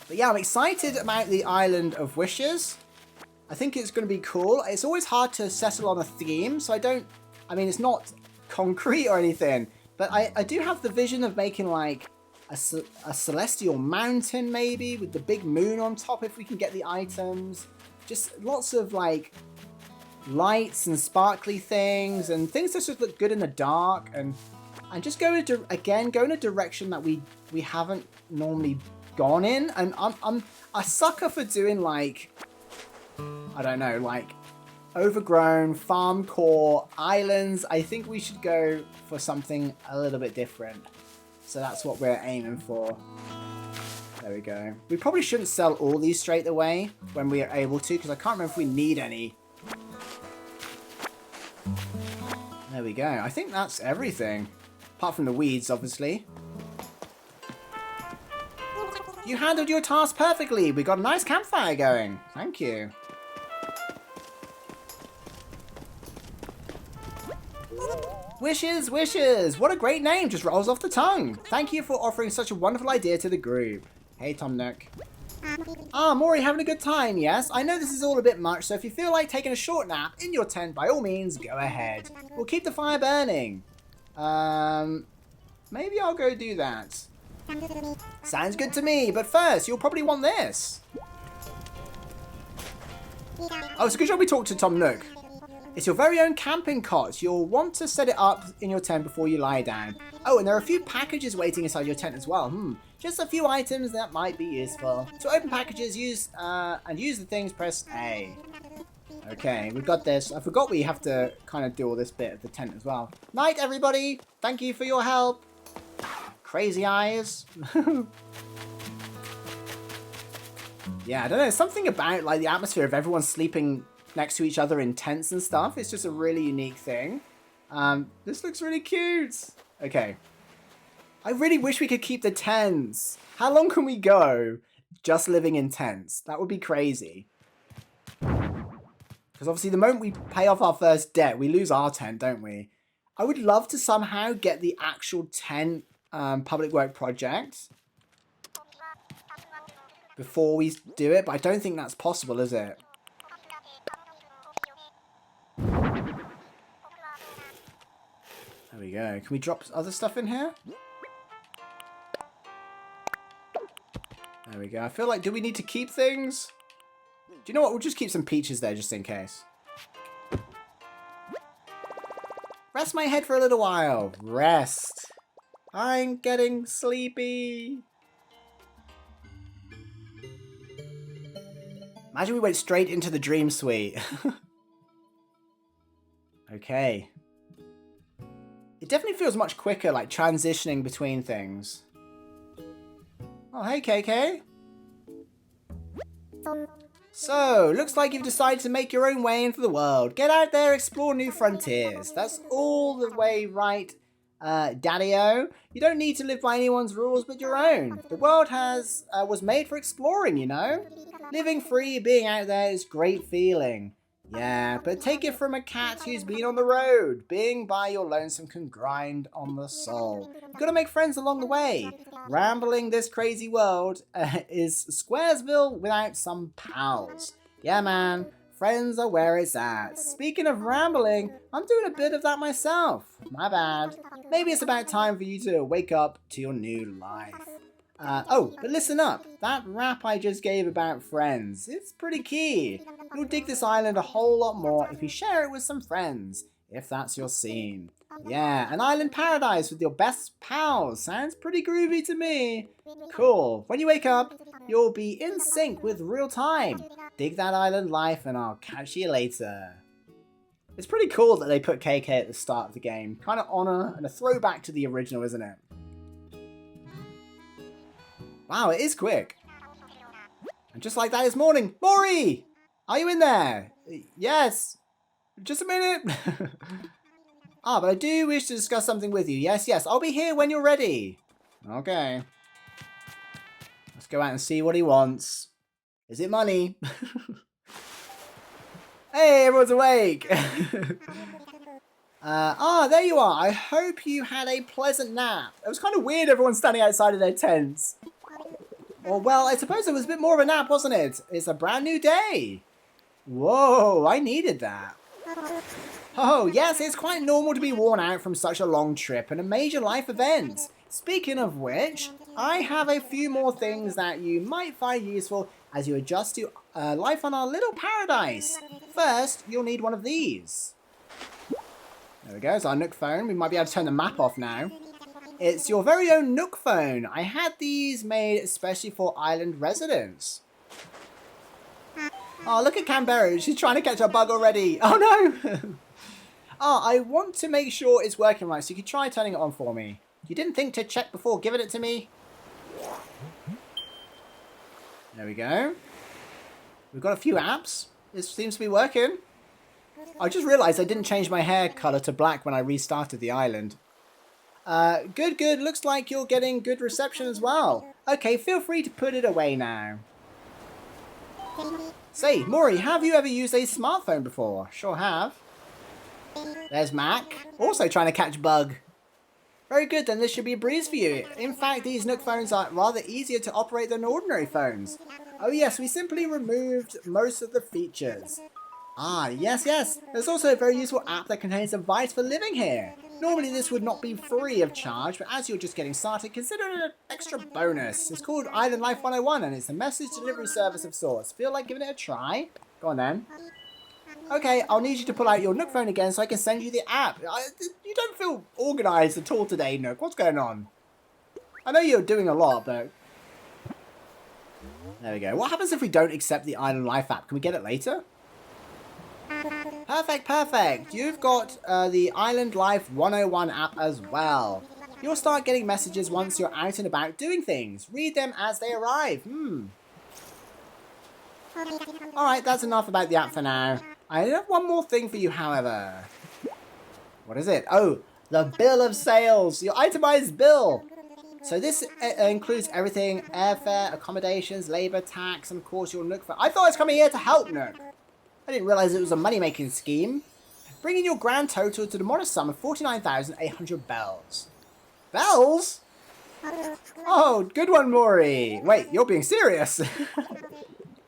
But yeah, I'm excited about the Island of Wishes. I think it's going to be cool. It's always hard to settle on a theme, so I mean, it's not concrete or anything, but I do have the vision of making like a celestial mountain maybe with the big moon on top if we can get the items. Just lots of like lights and sparkly things and things that just look good in the dark and just go in a direction that we haven't normally gone in. And I'm a sucker for doing like, I don't know, like overgrown farm core islands. I think we should go for something a little bit different. So that's what we're aiming for. There we go. We probably shouldn't sell all these straight away when we are able to, because I can't remember if we need any. There we go. I think that's everything. Apart from the weeds, obviously. You handled your task perfectly. We got a nice campfire going. Thank you. Wishes, wishes! What a great name, just rolls off the tongue. Thank you for offering such a wonderful idea to the group. Hey, Tom Nook. Ah, Mori, having a good time, yes? I know this is all a bit much, so if you feel like taking a short nap in your tent, by all means, go ahead. We'll keep the fire burning. Maybe I'll go do that. Sounds good to me, but first, you'll probably want this. Oh, it's a good job we talked to Tom Nook. It's your very own camping cot. You'll want to set it up in your tent before you lie down. Oh, and there are a few packages waiting inside your tent as well. Just a few items that might be useful. To open packages, use the things, press A. Okay, we've got this. I forgot we have to kind of do all this bit of the tent as well. Night, everybody. Thank you for your help. Crazy eyes. Yeah, I don't know. Something about like the atmosphere of everyone sleeping next to each other in tents and stuff. It's just a really unique thing. This looks really cute. Okay. I really wish we could keep the tents. How long can we go just living in tents? That would be crazy. Because obviously the moment we pay off our first debt, we lose our tent, don't we? I would love to somehow get the actual tent public work project before we do it, but I don't think that's possible, is it? There we go. Can we drop other stuff in here? There we go. I feel like, do we need to keep things? Do you know what? We'll just keep some peaches there just in case. Rest my head for a little while. Rest. I'm getting sleepy. Imagine we went straight into the dream suite. Okay. It definitely feels much quicker, like transitioning between things. Oh, hey, KK. So, looks like you've decided to make your own way into the world. Get out there, explore new frontiers. That's all the way right, Daddy-o. You don't need to live by anyone's rules but your own. The world was made for exploring, you know? Living free, being out there is a great feeling. Yeah, but take it from a cat who's been on the road. Being by your lonesome can grind on the soul. You've got to make friends along the way. Rambling this crazy world is Squaresville without some pals. Yeah, man. friends are where it's at. Speaking of rambling, I'm doing a bit of that myself. My bad. Maybe it's about time for you to wake up to your new life. Oh, but listen up. That rap I just gave about friends, it's pretty key. You'll dig this island a whole lot more if you share it with some friends, if that's your scene. Yeah, an island paradise with your best pals. Sounds pretty groovy to me. Cool. When you wake up, you'll be in sync with real time. Dig that island life and I'll catch you later. It's pretty cool that they put KK at the start of the game. Kind of honor and a throwback to the original, isn't it? Wow, it is quick. And just like that this morning, Mori! Are you in there? Yes. Just a minute. Ah, but I do wish to discuss something with you. Yes, yes, I'll be here when you're ready. Okay. Let's go out and see what he wants. Is it money? Hey, everyone's awake. There you are. I hope you had a pleasant nap. It was kind of weird everyone standing outside of their tents. Or, well, I suppose it was a bit more of a nap, wasn't it? It's a brand new day. Whoa, I needed that. Oh, yes, it's quite normal to be worn out from such a long trip and a major life event. Speaking of which, I have a few more things that you might find useful as you adjust to life on our little paradise. First, you'll need one of these. There we go, it's our Nook phone. We might be able to turn the map off now. It's your very own Nook phone. I had these made especially for island residents. Oh, look at Canberra. She's trying to catch a bug already. Oh, no. I want to make sure it's working right, so you can try turning it on for me. You didn't think to check before giving it to me? There we go. We've got a few apps. This seems to be working. I just realised I didn't change my hair colour to black when I restarted the island. Good, good. Looks like you're getting good reception as well. Okay, feel free to put it away now. Say, Mori, have you ever used a smartphone before? Sure have. There's Mac, also trying to catch bug. Very good, then this should be a breeze for you. In fact, these Nook phones are rather easier to operate than ordinary phones. Oh yes, we simply removed most of the features. Ah, yes, yes. There's also a very useful app that contains advice for living here. Normally this would not be free of charge, but as you're just getting started, consider it an extra bonus. It's called Island Life 101 and it's a message delivery service of sorts. Feel like giving it a try? Go on then. Okay, I'll need you to pull out your Nook phone again so I can send you the app. You don't feel organised at all today, Nook. What's going on? I know you're doing a lot, but... There we go. What happens if we don't accept the Island Life app? Can we get it later? Perfect, perfect. You've got the Island Life 101 app as well. You'll start getting messages once you're out and about doing things. Read them as they arrive. Alright, that's enough about the app for now. I have one more thing for you, however. What is it? Oh, the bill of sales. Your itemized bill. So this includes everything. Airfare, accommodations, labour, tax, and of course your Nook phone. I thought I was coming here to help, Nook. I didn't realise it was a money-making scheme. Bringing your grand total to the modest sum of 49,800 bells. Bells? Oh, good one, Mori. Wait, you're being serious.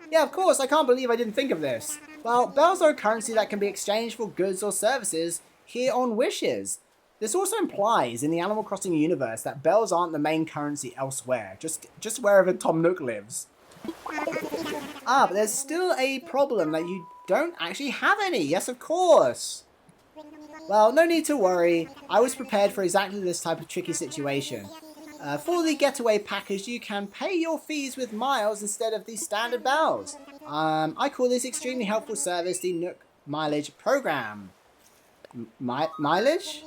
Yeah, of course, I can't believe I didn't think of this. Well, bells are a currency that can be exchanged for goods or services here on Wishes. This also implies in the Animal Crossing universe that bells aren't the main currency elsewhere, just wherever Tom Nook lives. Ah, but there's still a problem that you don't actually have any. Yes, of course. Well, no need to worry. I was prepared for exactly this type of tricky situation. For the getaway package, you can pay your fees with miles instead of the standard bells. I call this extremely helpful service the Nook Mileage Program. Mileage?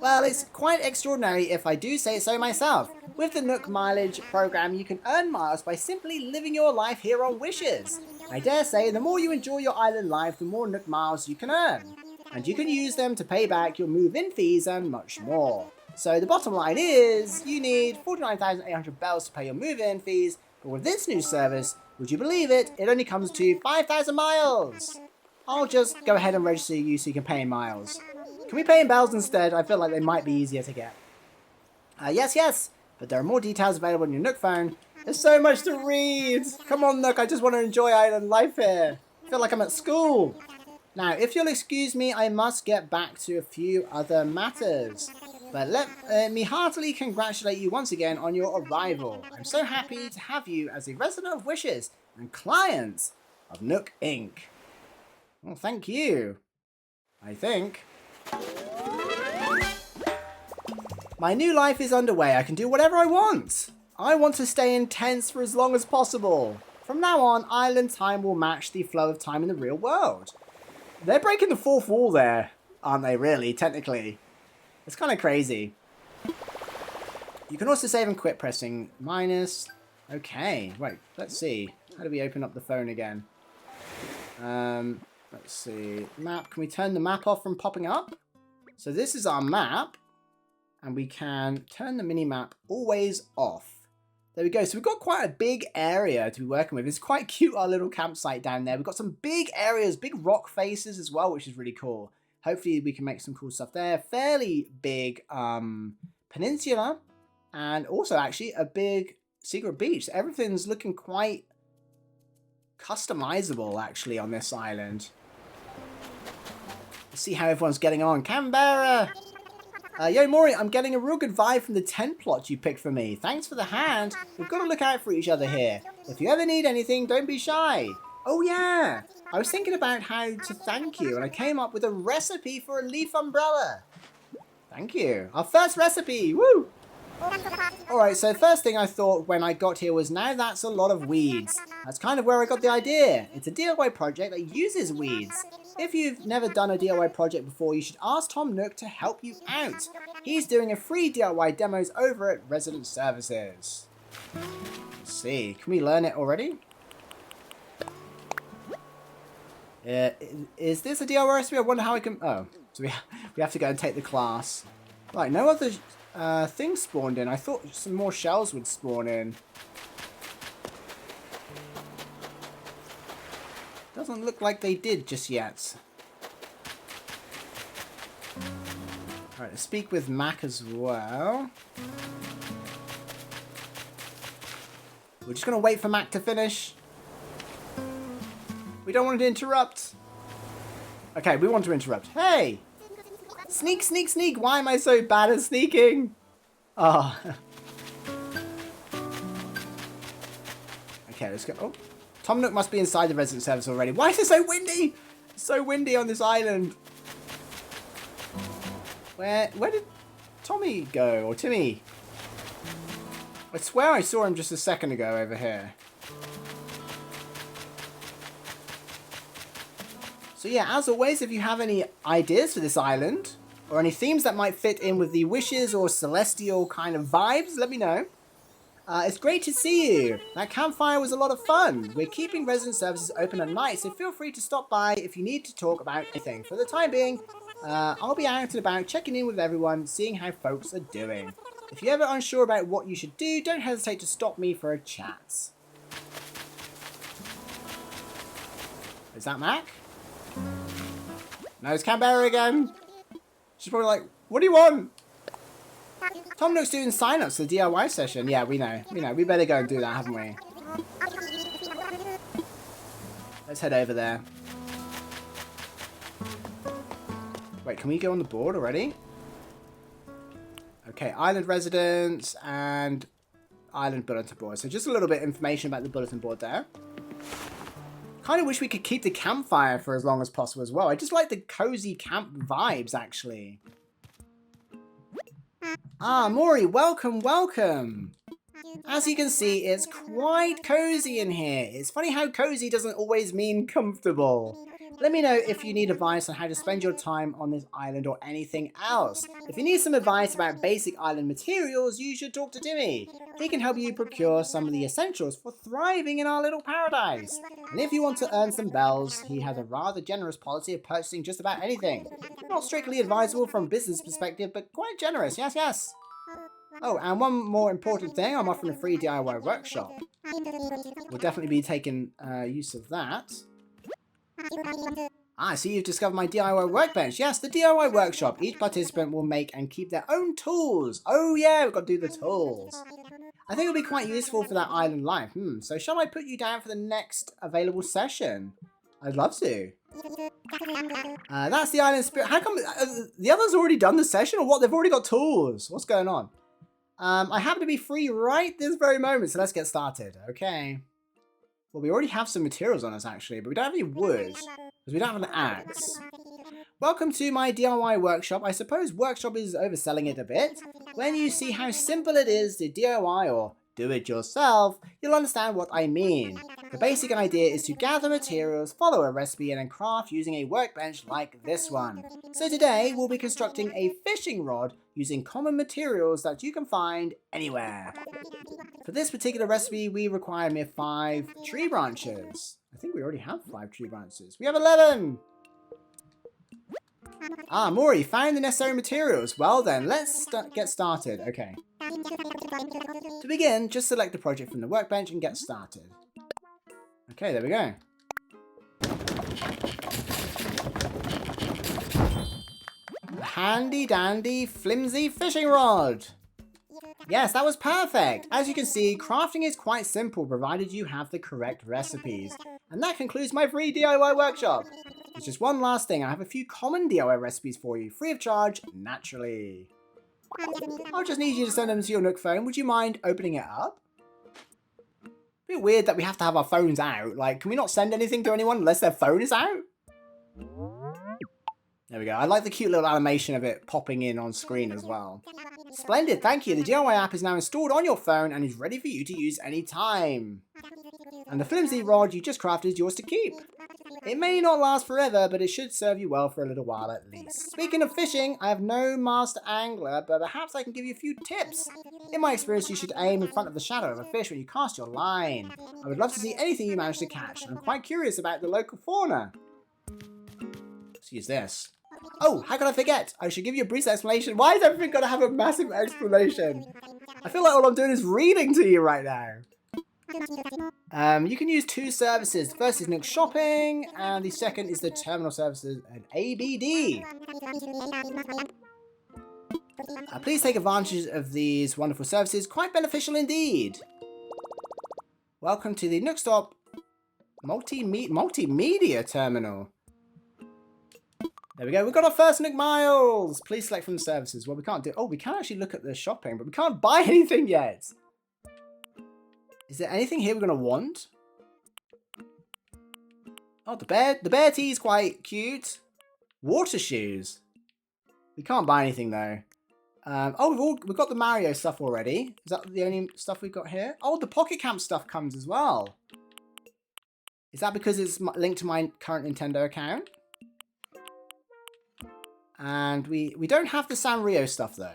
Well, it's quite extraordinary if I do say so myself. With the Nook Mileage Program, you can earn miles by simply living your life here on Wishes. I dare say, the more you enjoy your island life, the more Nook miles you can earn. And you can use them to pay back your move-in fees and much more. So the bottom line is, you need 49,800 bells to pay your move-in fees, but with this new service, would you believe it, it only comes to 5,000 miles. I'll just go ahead and register you so you can pay in miles. Can we pay in bells instead? I feel like they might be easier to get. Yes, yes, but there are more details available on your Nook phone. There's so much to read. Come on, Nook, I just want to enjoy island life here. feel like I'm at school. Now, if you'll excuse me, I must get back to a few other matters. But let me heartily congratulate you once again on your arrival. I'm so happy to have you as a resident of Wishes and client of Nook Inc. Well, thank you. I think. My new life is underway. I can do whatever I want. I want to stay intense for as long as possible. From now on, island time will match the flow of time in the real world. They're breaking the fourth wall there, aren't they, really, technically? It's kind of crazy. You can also save and quit pressing minus. Okay, right, let's see. How do we open up the phone again? Let's see. Map. Can we turn the map off from popping up? So this is our map. And we can turn the mini-map always off. There we go. So we've got quite a big area to be working with. It's quite cute, our little campsite down there. We've got some big areas, big rock faces as well, which is really cool. Hopefully we can make some cool stuff there. Fairly big peninsula. And also actually a big secret beach. So everything's looking quite customizable actually on this island. Let's see how everyone's getting on. Canberra! Yo, Mori, I'm getting a real good vibe from the tent plot you picked for me. Thanks for the hand. We've got to look out for each other here. If you ever need anything, don't be shy. Oh, yeah. I was thinking about how to thank you, and I came up with a recipe for a leaf umbrella. Thank you. Our first recipe. Woo! Alright, so first thing I thought when I got here was now that's a lot of weeds. That's kind of where I got the idea. It's a DIY project that uses weeds. If you've never done a DIY project before, you should ask Tom Nook to help you out. He's doing a free DIY demos over at Resident Services. Let's see, can we learn it already? Is this a DIY recipe? I wonder how I can... Oh, so we have to go and take the class. Right, no other... things spawned in. I thought some more shells would spawn in. Doesn't look like they did just yet. Alright, let's speak with Mac as well. We're just going to wait for Mac to finish. We don't want to interrupt. Okay, we want to interrupt. Hey! Sneak, sneak, sneak. Why am I so bad at sneaking? Oh. Okay, let's go. Oh. Tom Nook must be inside the resident service already. Why is it so windy? It's so windy on this island. Where did Tommy go? Or Timmy? I swear I saw him just a second ago over here. So yeah, as always, if you have any ideas for this island, or any themes that might fit in with the wishes or celestial kind of vibes, let me know. It's great to see you. That campfire was a lot of fun. We're keeping resident services open at night, so feel free to stop by if you need to talk about anything. For the time being, I'll be out and about checking in with everyone, seeing how folks are doing. If you're ever unsure about what you should do, don't hesitate to stop me for a chat. Is that Mac? No, it's Canberra again. She's probably like, what do you want? Tom Nook's doing sign-ups for the DIY session. Yeah, we know. We better go and do that, haven't we? Let's head over there. Wait, can we go on the board already? Okay, island residents and island bulletin board. So just a little bit of information about the bulletin board there. Kind of wish we could keep the campfire for as long as possible as well. I just like the cozy camp vibes, actually. Ah, Mori, welcome, welcome. As you can see, it's quite cozy in here. It's funny how cozy doesn't always mean comfortable. Let me know if you need advice on how to spend your time on this island or anything else. If you need some advice about basic island materials, you should talk to Timmy. He can help you procure some of the essentials for thriving in our little paradise. And if you want to earn some bells, he has a rather generous policy of purchasing just about anything. Not strictly advisable from a business perspective, but quite generous, yes, yes. Oh, and one more important thing, I'm offering a free DIY workshop. We'll definitely be taking use of that. Ah, so you've discovered my DIY workbench. Yes, the DIY workshop. Each participant will make and keep their own tools. Oh yeah, we've got to do the tools. I think it'll be quite useful for that island life. So shall I put you down for the next available session? I'd love to. That's the island spirit. How come the others already done the session or what? They've already got tools. What's going on? I happen to be free right this very moment, so let's get started. Okay. Well, we already have some materials on us, actually, but we don't have any wood, because we don't have an axe. Welcome to my DIY workshop. I suppose workshop is overselling it a bit. When you see how simple it is to DIY or do it yourself, you'll understand what I mean. The basic idea is to gather materials, follow a recipe, and then craft using a workbench like this one. So today, we'll be constructing a fishing rod using common materials that you can find anywhere. For this particular recipe, we require mere 5 tree branches. I think we already have 5 tree branches. We have 11! Ah, Mori, found the necessary materials. Well then, let's get started. Okay. To begin, just select the project from the workbench and get started. Okay, there we go. Handy dandy flimsy fishing rod. Yes, that was perfect. As you can see, crafting is quite simple provided you have the correct recipes. And that concludes my free DIY workshop. There's just one last thing. I have a few common DIY recipes for you, free of charge, naturally. I'll just need you to send them to your Nook phone. Would you mind opening it up? A bit weird that we have to have our phones out. Like, can we not send anything to anyone unless their phone is out? There we go. I like the cute little animation of it popping in on screen as well. Splendid, thank you. The DIY app is now installed on your phone and is ready for you to use anytime. And the flimsy rod you just crafted is yours to keep. It may not last forever, but it should serve you well for a little while at least. Speaking of fishing, I have no master angler, but perhaps I can give you a few tips. In my experience, you should aim in front of the shadow of a fish when you cast your line. I would love to see anything you manage to catch. I'm quite curious about the local fauna. Let's use this. Oh, how could I forget? I should give you a brief explanation. Why is everything got to have a massive explanation? I feel like all I'm doing is reading to you right now. You can use 2 services. The first is Nook Shopping, and the second is the Terminal Services and ABD. Please take advantage of these wonderful services. Quite beneficial Welcome to the Nook Stop Multimedia Terminal. There we go. We've got our first Nook Miles. Please select from the services. Well, we can't do... Oh, we can actually look at the shopping, but we can't buy anything yet. Is there anything here we're going to want? Oh, the bear tee is quite cute. Water shoes. We can't buy anything, though. Oh, we've got the Mario stuff already. Is that the only stuff we've got here? Oh, the Pocket Camp stuff comes as well. Is that because it's linked to my current Nintendo account? And we don't have the Sanrio stuff, though.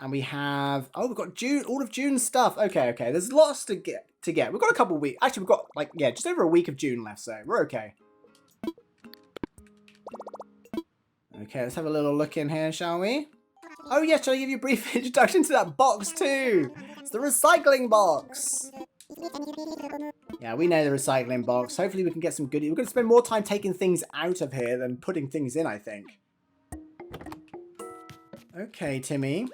And we have... Oh, we've got June, all of June's stuff. Okay. There's lots to get. We've got a couple of weeks. Actually, we've got, like, yeah, just over a week of June left, so we're okay. Okay, let's have a little look in here, shall we? Oh, yeah, shall I give you a brief introduction to that box, too? It's the recycling box. Yeah, we know the recycling box. Hopefully we can get some goodies. We're going to spend more time taking things out of here than putting things in, I think. Okay, Timmy.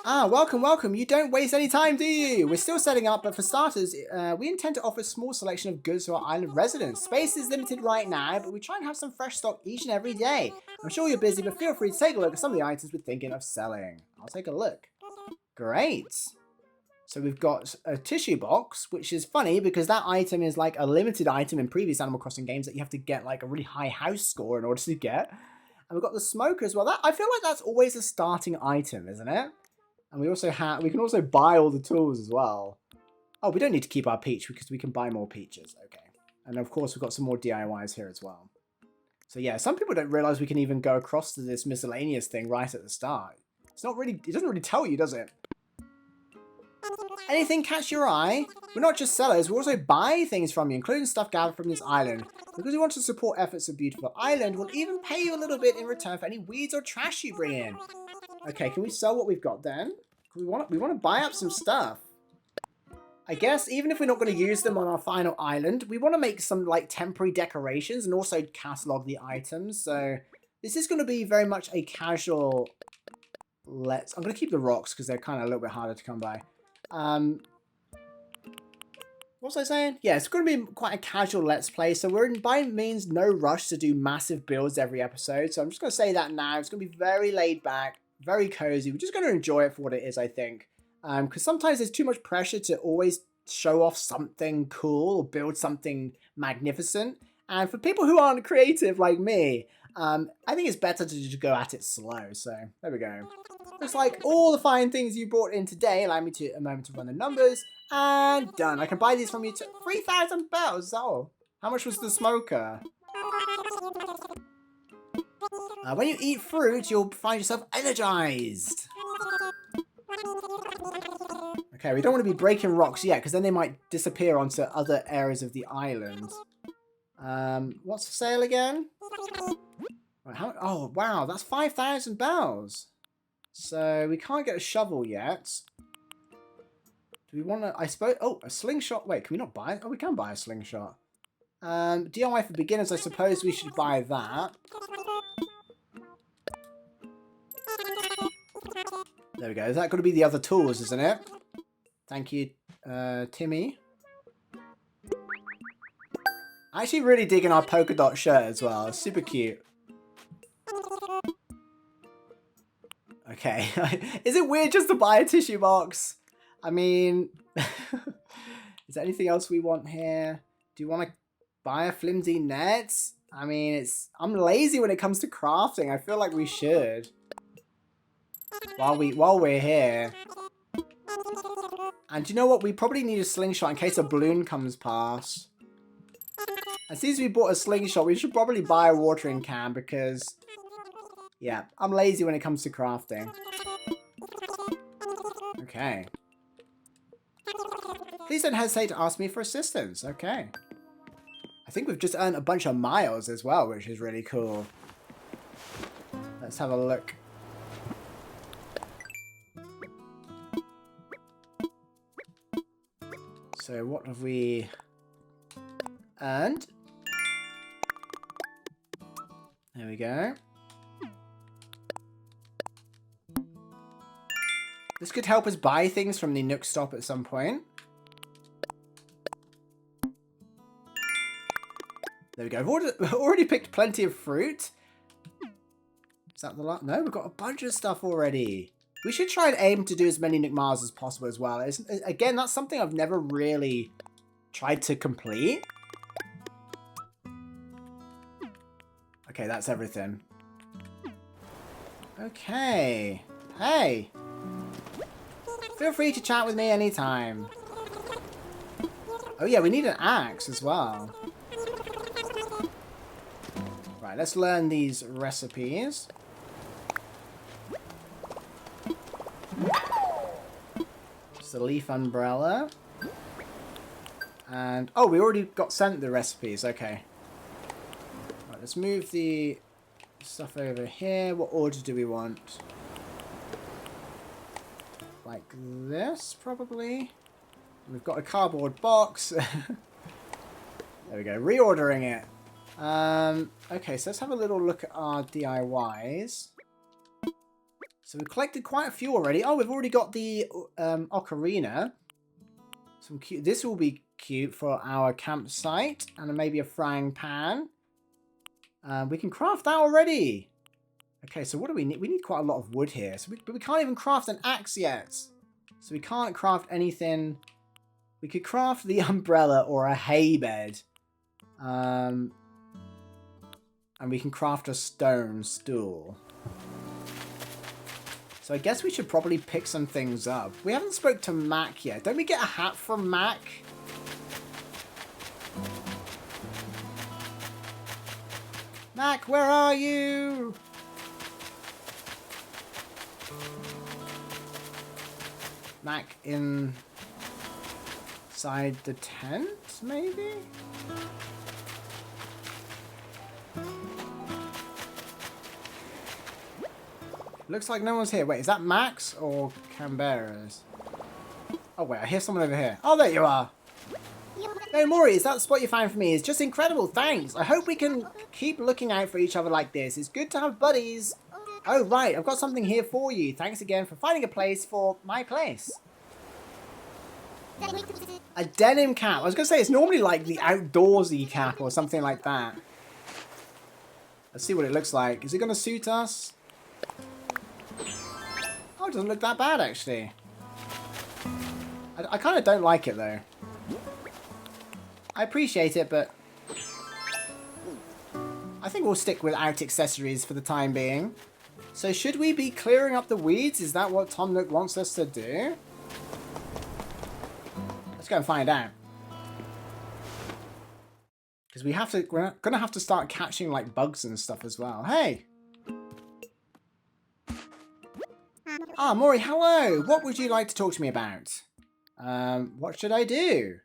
Ah, welcome. You don't waste any time, do you? We're still setting up, but for starters, we intend to offer a small selection of goods to our island residents. Space is limited right now, but we try and have some fresh stock each and every day. I'm sure you're busy, but feel free to take a look at some of the items we're thinking of selling. I'll take a look. Great. So we've got a tissue box, which is funny because that item is like a limited item in previous Animal Crossing games that you have to get like a really high house score in order to get. And we've got the smoker as well. I feel like that's always a starting item, isn't it? And we can also buy all the tools as well. Oh, we don't need to keep our peach because we can buy more peaches. Okay. And of course, we've got some more DIYs here as well. So yeah, some people don't realize we can even go across to this miscellaneous thing right at the start. It doesn't really tell you, does it? Anything catch your eye? We're not just sellers, we also buy things from you, including stuff gathered from this island. Because we want to support efforts of Beautiful Island, we'll even pay you a little bit in return for any weeds or trash you bring in. Okay, can we sell what we've got then? We want to buy up some stuff. I guess even if we're not going to use them on our final island, we want to make some like temporary decorations and also catalog the items. So this is going to be very much a casual. I'm going to keep the rocks because they're kind of a little bit harder to come by. What was I saying? Yeah, it's going to be quite a casual Let's Play, so we're in, by means, no rush to do massive builds every episode, so I'm just going to say that now. It's going to be very laid back, very cozy. We're just going to enjoy it for what it is, I think. Because sometimes there's too much pressure to always show off something cool or build something magnificent. And for people who aren't creative like me, I think it's better to just go at it slow. So there we go. Looks like all the fine things you brought in today. Allow me a moment to run the numbers. And done. I can buy these from you. 3,000 bells. Oh, how much was the smoker? When you eat fruit, you'll find yourself energized. Okay, we don't want to be breaking rocks yet, because then they might disappear onto other areas of the island. What's for sale again? Right, oh, wow, that's 5,000 bells. So we can't get a shovel yet. Do we want to, I suppose, oh, a slingshot. Wait, can we not buy it? Oh, we can buy a slingshot. DIY for beginners, I suppose we should buy that. There we go. Is that going to be the other tools, isn't it? Thank you, Timmy. I'm actually really digging our polka dot shirt as well. It's super cute. Okay. Is it weird just to buy a tissue box? I mean, is there anything else we want here? Do you want to buy a flimsy net? I mean, I'm lazy when it comes to crafting. I feel like we should. While we're here. And do you know what? We probably need a slingshot in case a balloon comes past. And since we bought a slingshot, we should probably buy a watering can because, yeah, I'm lazy when it comes to crafting. Okay. Please don't hesitate to ask me for assistance. Okay. I think we've just earned a bunch of miles as well, which is really cool. Let's have a look. So what have we earned? There we go. This could help us buy things from the Nook stop at some point. There we go. I've already picked plenty of fruit. Is that the last? No, we've got a bunch of stuff already. We should try and aim to do as many Nook Miles as possible as well. Again, that's something I've never really tried to complete. Okay, that's everything. Okay. Hey. Feel free to chat with me anytime. Oh yeah, we need an axe as well. Right, let's learn these recipes. Just a leaf umbrella. And, oh, we already got sent the recipes, okay. Right, let's move the stuff over here. What order do we want? Like this, probably. We've got a cardboard box. There we go, reordering it. Okay, so let's have a little look at our DIYs. So we've collected quite a few already. Oh, we've already got the ocarina. Some cute. This will be cute for our campsite, and maybe a frying pan. We can craft that already. Okay, so what do we need? We need quite a lot of wood here. So but we can't even craft an axe yet. So we can't craft anything. We could craft the umbrella or a hay bed. And we can craft a stone stool. So I guess we should probably pick some things up. We haven't spoke to Mac yet. Don't we get a hat from Mac? Mac, where are you? Mac inside the tent, maybe? Looks like no one's here. Wait, is that Max or Canberra's? Oh wait, I hear someone over here. Oh, there you are. Hey Mori, is that the spot you found for me? It's just incredible, thanks. I hope we can keep looking out for each other like this. It's good to have buddies. Oh right, I've got something here for you. Thanks again for finding a place for my place. A denim cap. I was going to say it's normally like the outdoorsy cap or something like that. Let's see what it looks like. Is it going to suit us? Oh, it doesn't look that bad actually. I kind of don't like it though. I appreciate it, but I think we'll stick without accessories for the time being. So should we be clearing up the weeds? Is that what Tom Nook wants us to do? Let's go and find out. Because we're going to have to start catching like bugs and stuff as well. Hey! Ah, Mori, hello! What would you like to talk to me about? What should I do?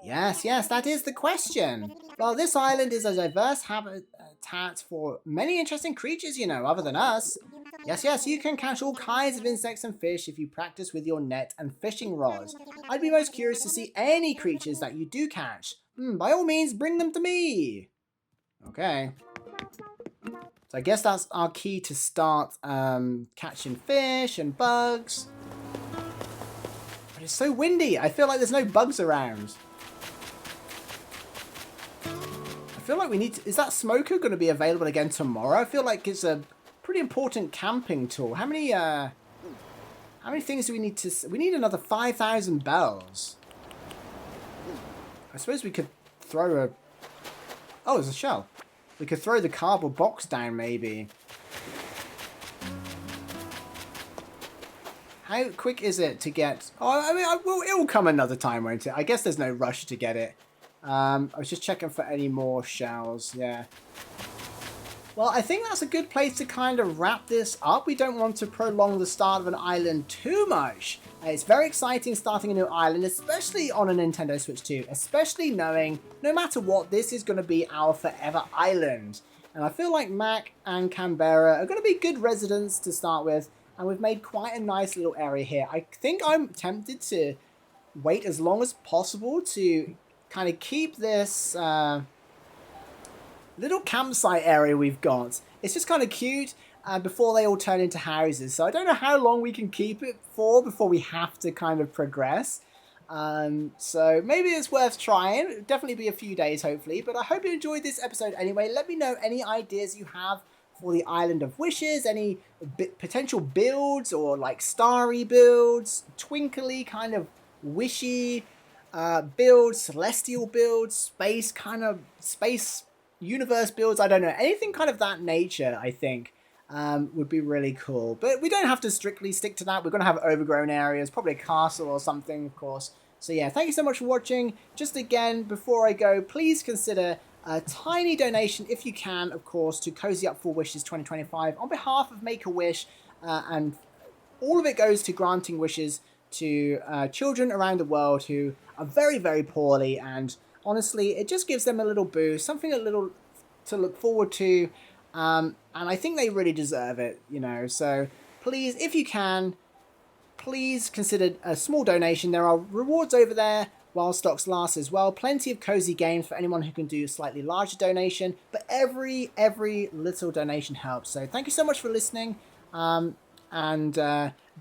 Yes, that is the question. Well, this island is a diverse habitat for many interesting creatures, you know, other than us. Yes, you can catch all kinds of insects and fish if you practice with your net and fishing rods. I'd be most curious to see any creatures that you do catch. By all means, bring them to me. Okay. So I guess that's our key to start catching fish and bugs. But it's so windy. I feel like there's no bugs around. I feel like we need to... Is that smoker going to be available again tomorrow? I feel like it's a pretty important camping tool. How many things do we need to... We need another 5,000 bells. I suppose we could throw a... Oh, there's a shell. We could throw the cardboard box down, maybe. How quick is it to get... Oh, I mean, it will come another time, won't it? I guess there's no rush to get it. I was just checking for any more shells, yeah. Well, I think that's a good place to kind of wrap this up. We don't want to prolong the start of an island too much. It's very exciting starting a new island, especially on a Nintendo Switch 2, especially knowing, no matter what, this is going to be our forever island. And I feel like Mac and Canberra are going to be good residents to start with, and we've made quite a nice little area here. I think I'm tempted to wait as long as possible to kind of keep this little campsite area we've got. It's just kind of cute before they all turn into houses. So I don't know how long we can keep it for before we have to kind of progress. So maybe it's worth trying. It'll definitely be a few days, hopefully. But I hope you enjoyed this episode anyway. Let me know any ideas you have for the Island of Wishes, any potential builds or like starry builds, twinkly kind of wishy builds, celestial builds, space universe builds, I don't know, anything kind of that nature, I think would be really cool. But we don't have to strictly stick to that. We're going to have overgrown areas, probably a castle or something, of course. So yeah, thank you so much for watching. Just again, before I go, please consider a tiny donation, if you can, of course, to Cozy Up for Wishes 2025 on behalf of Make-A-Wish, and all of it goes to granting wishes to children around the world who are very, very poorly, and honestly, it just gives them a little boost, something a little to look forward to, and I think they really deserve it, you know. So please, if you can, please consider a small donation. There are rewards over there while stocks last as well. Plenty of cozy games for anyone who can do a slightly larger donation, but every little donation helps. So thank you so much for listening, and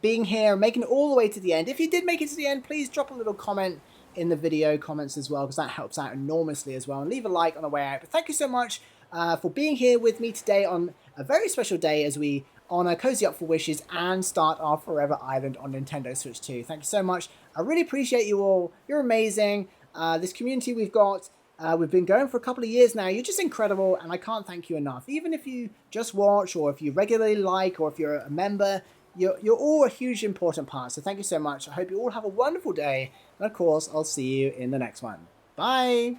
being here, making it all the way to the end. If you did make it to the end, please drop a little comment in the video comments as well, because that helps out enormously as well, and leave a like on the way out. But thank you so much for being here with me today on a very special day as we honor Cozy Up for Wishes and start our Forever Island on Nintendo Switch 2. Thank you so much. I really appreciate you all. You're amazing. This community we've got, we've been going for a couple of years now. You're just incredible, and I can't thank you enough. Even if you just watch, or if you regularly like, or if you're a member, you're all a huge important part. So thank you so much. I hope you all have a wonderful day. And of course, I'll see you in the next one. Bye.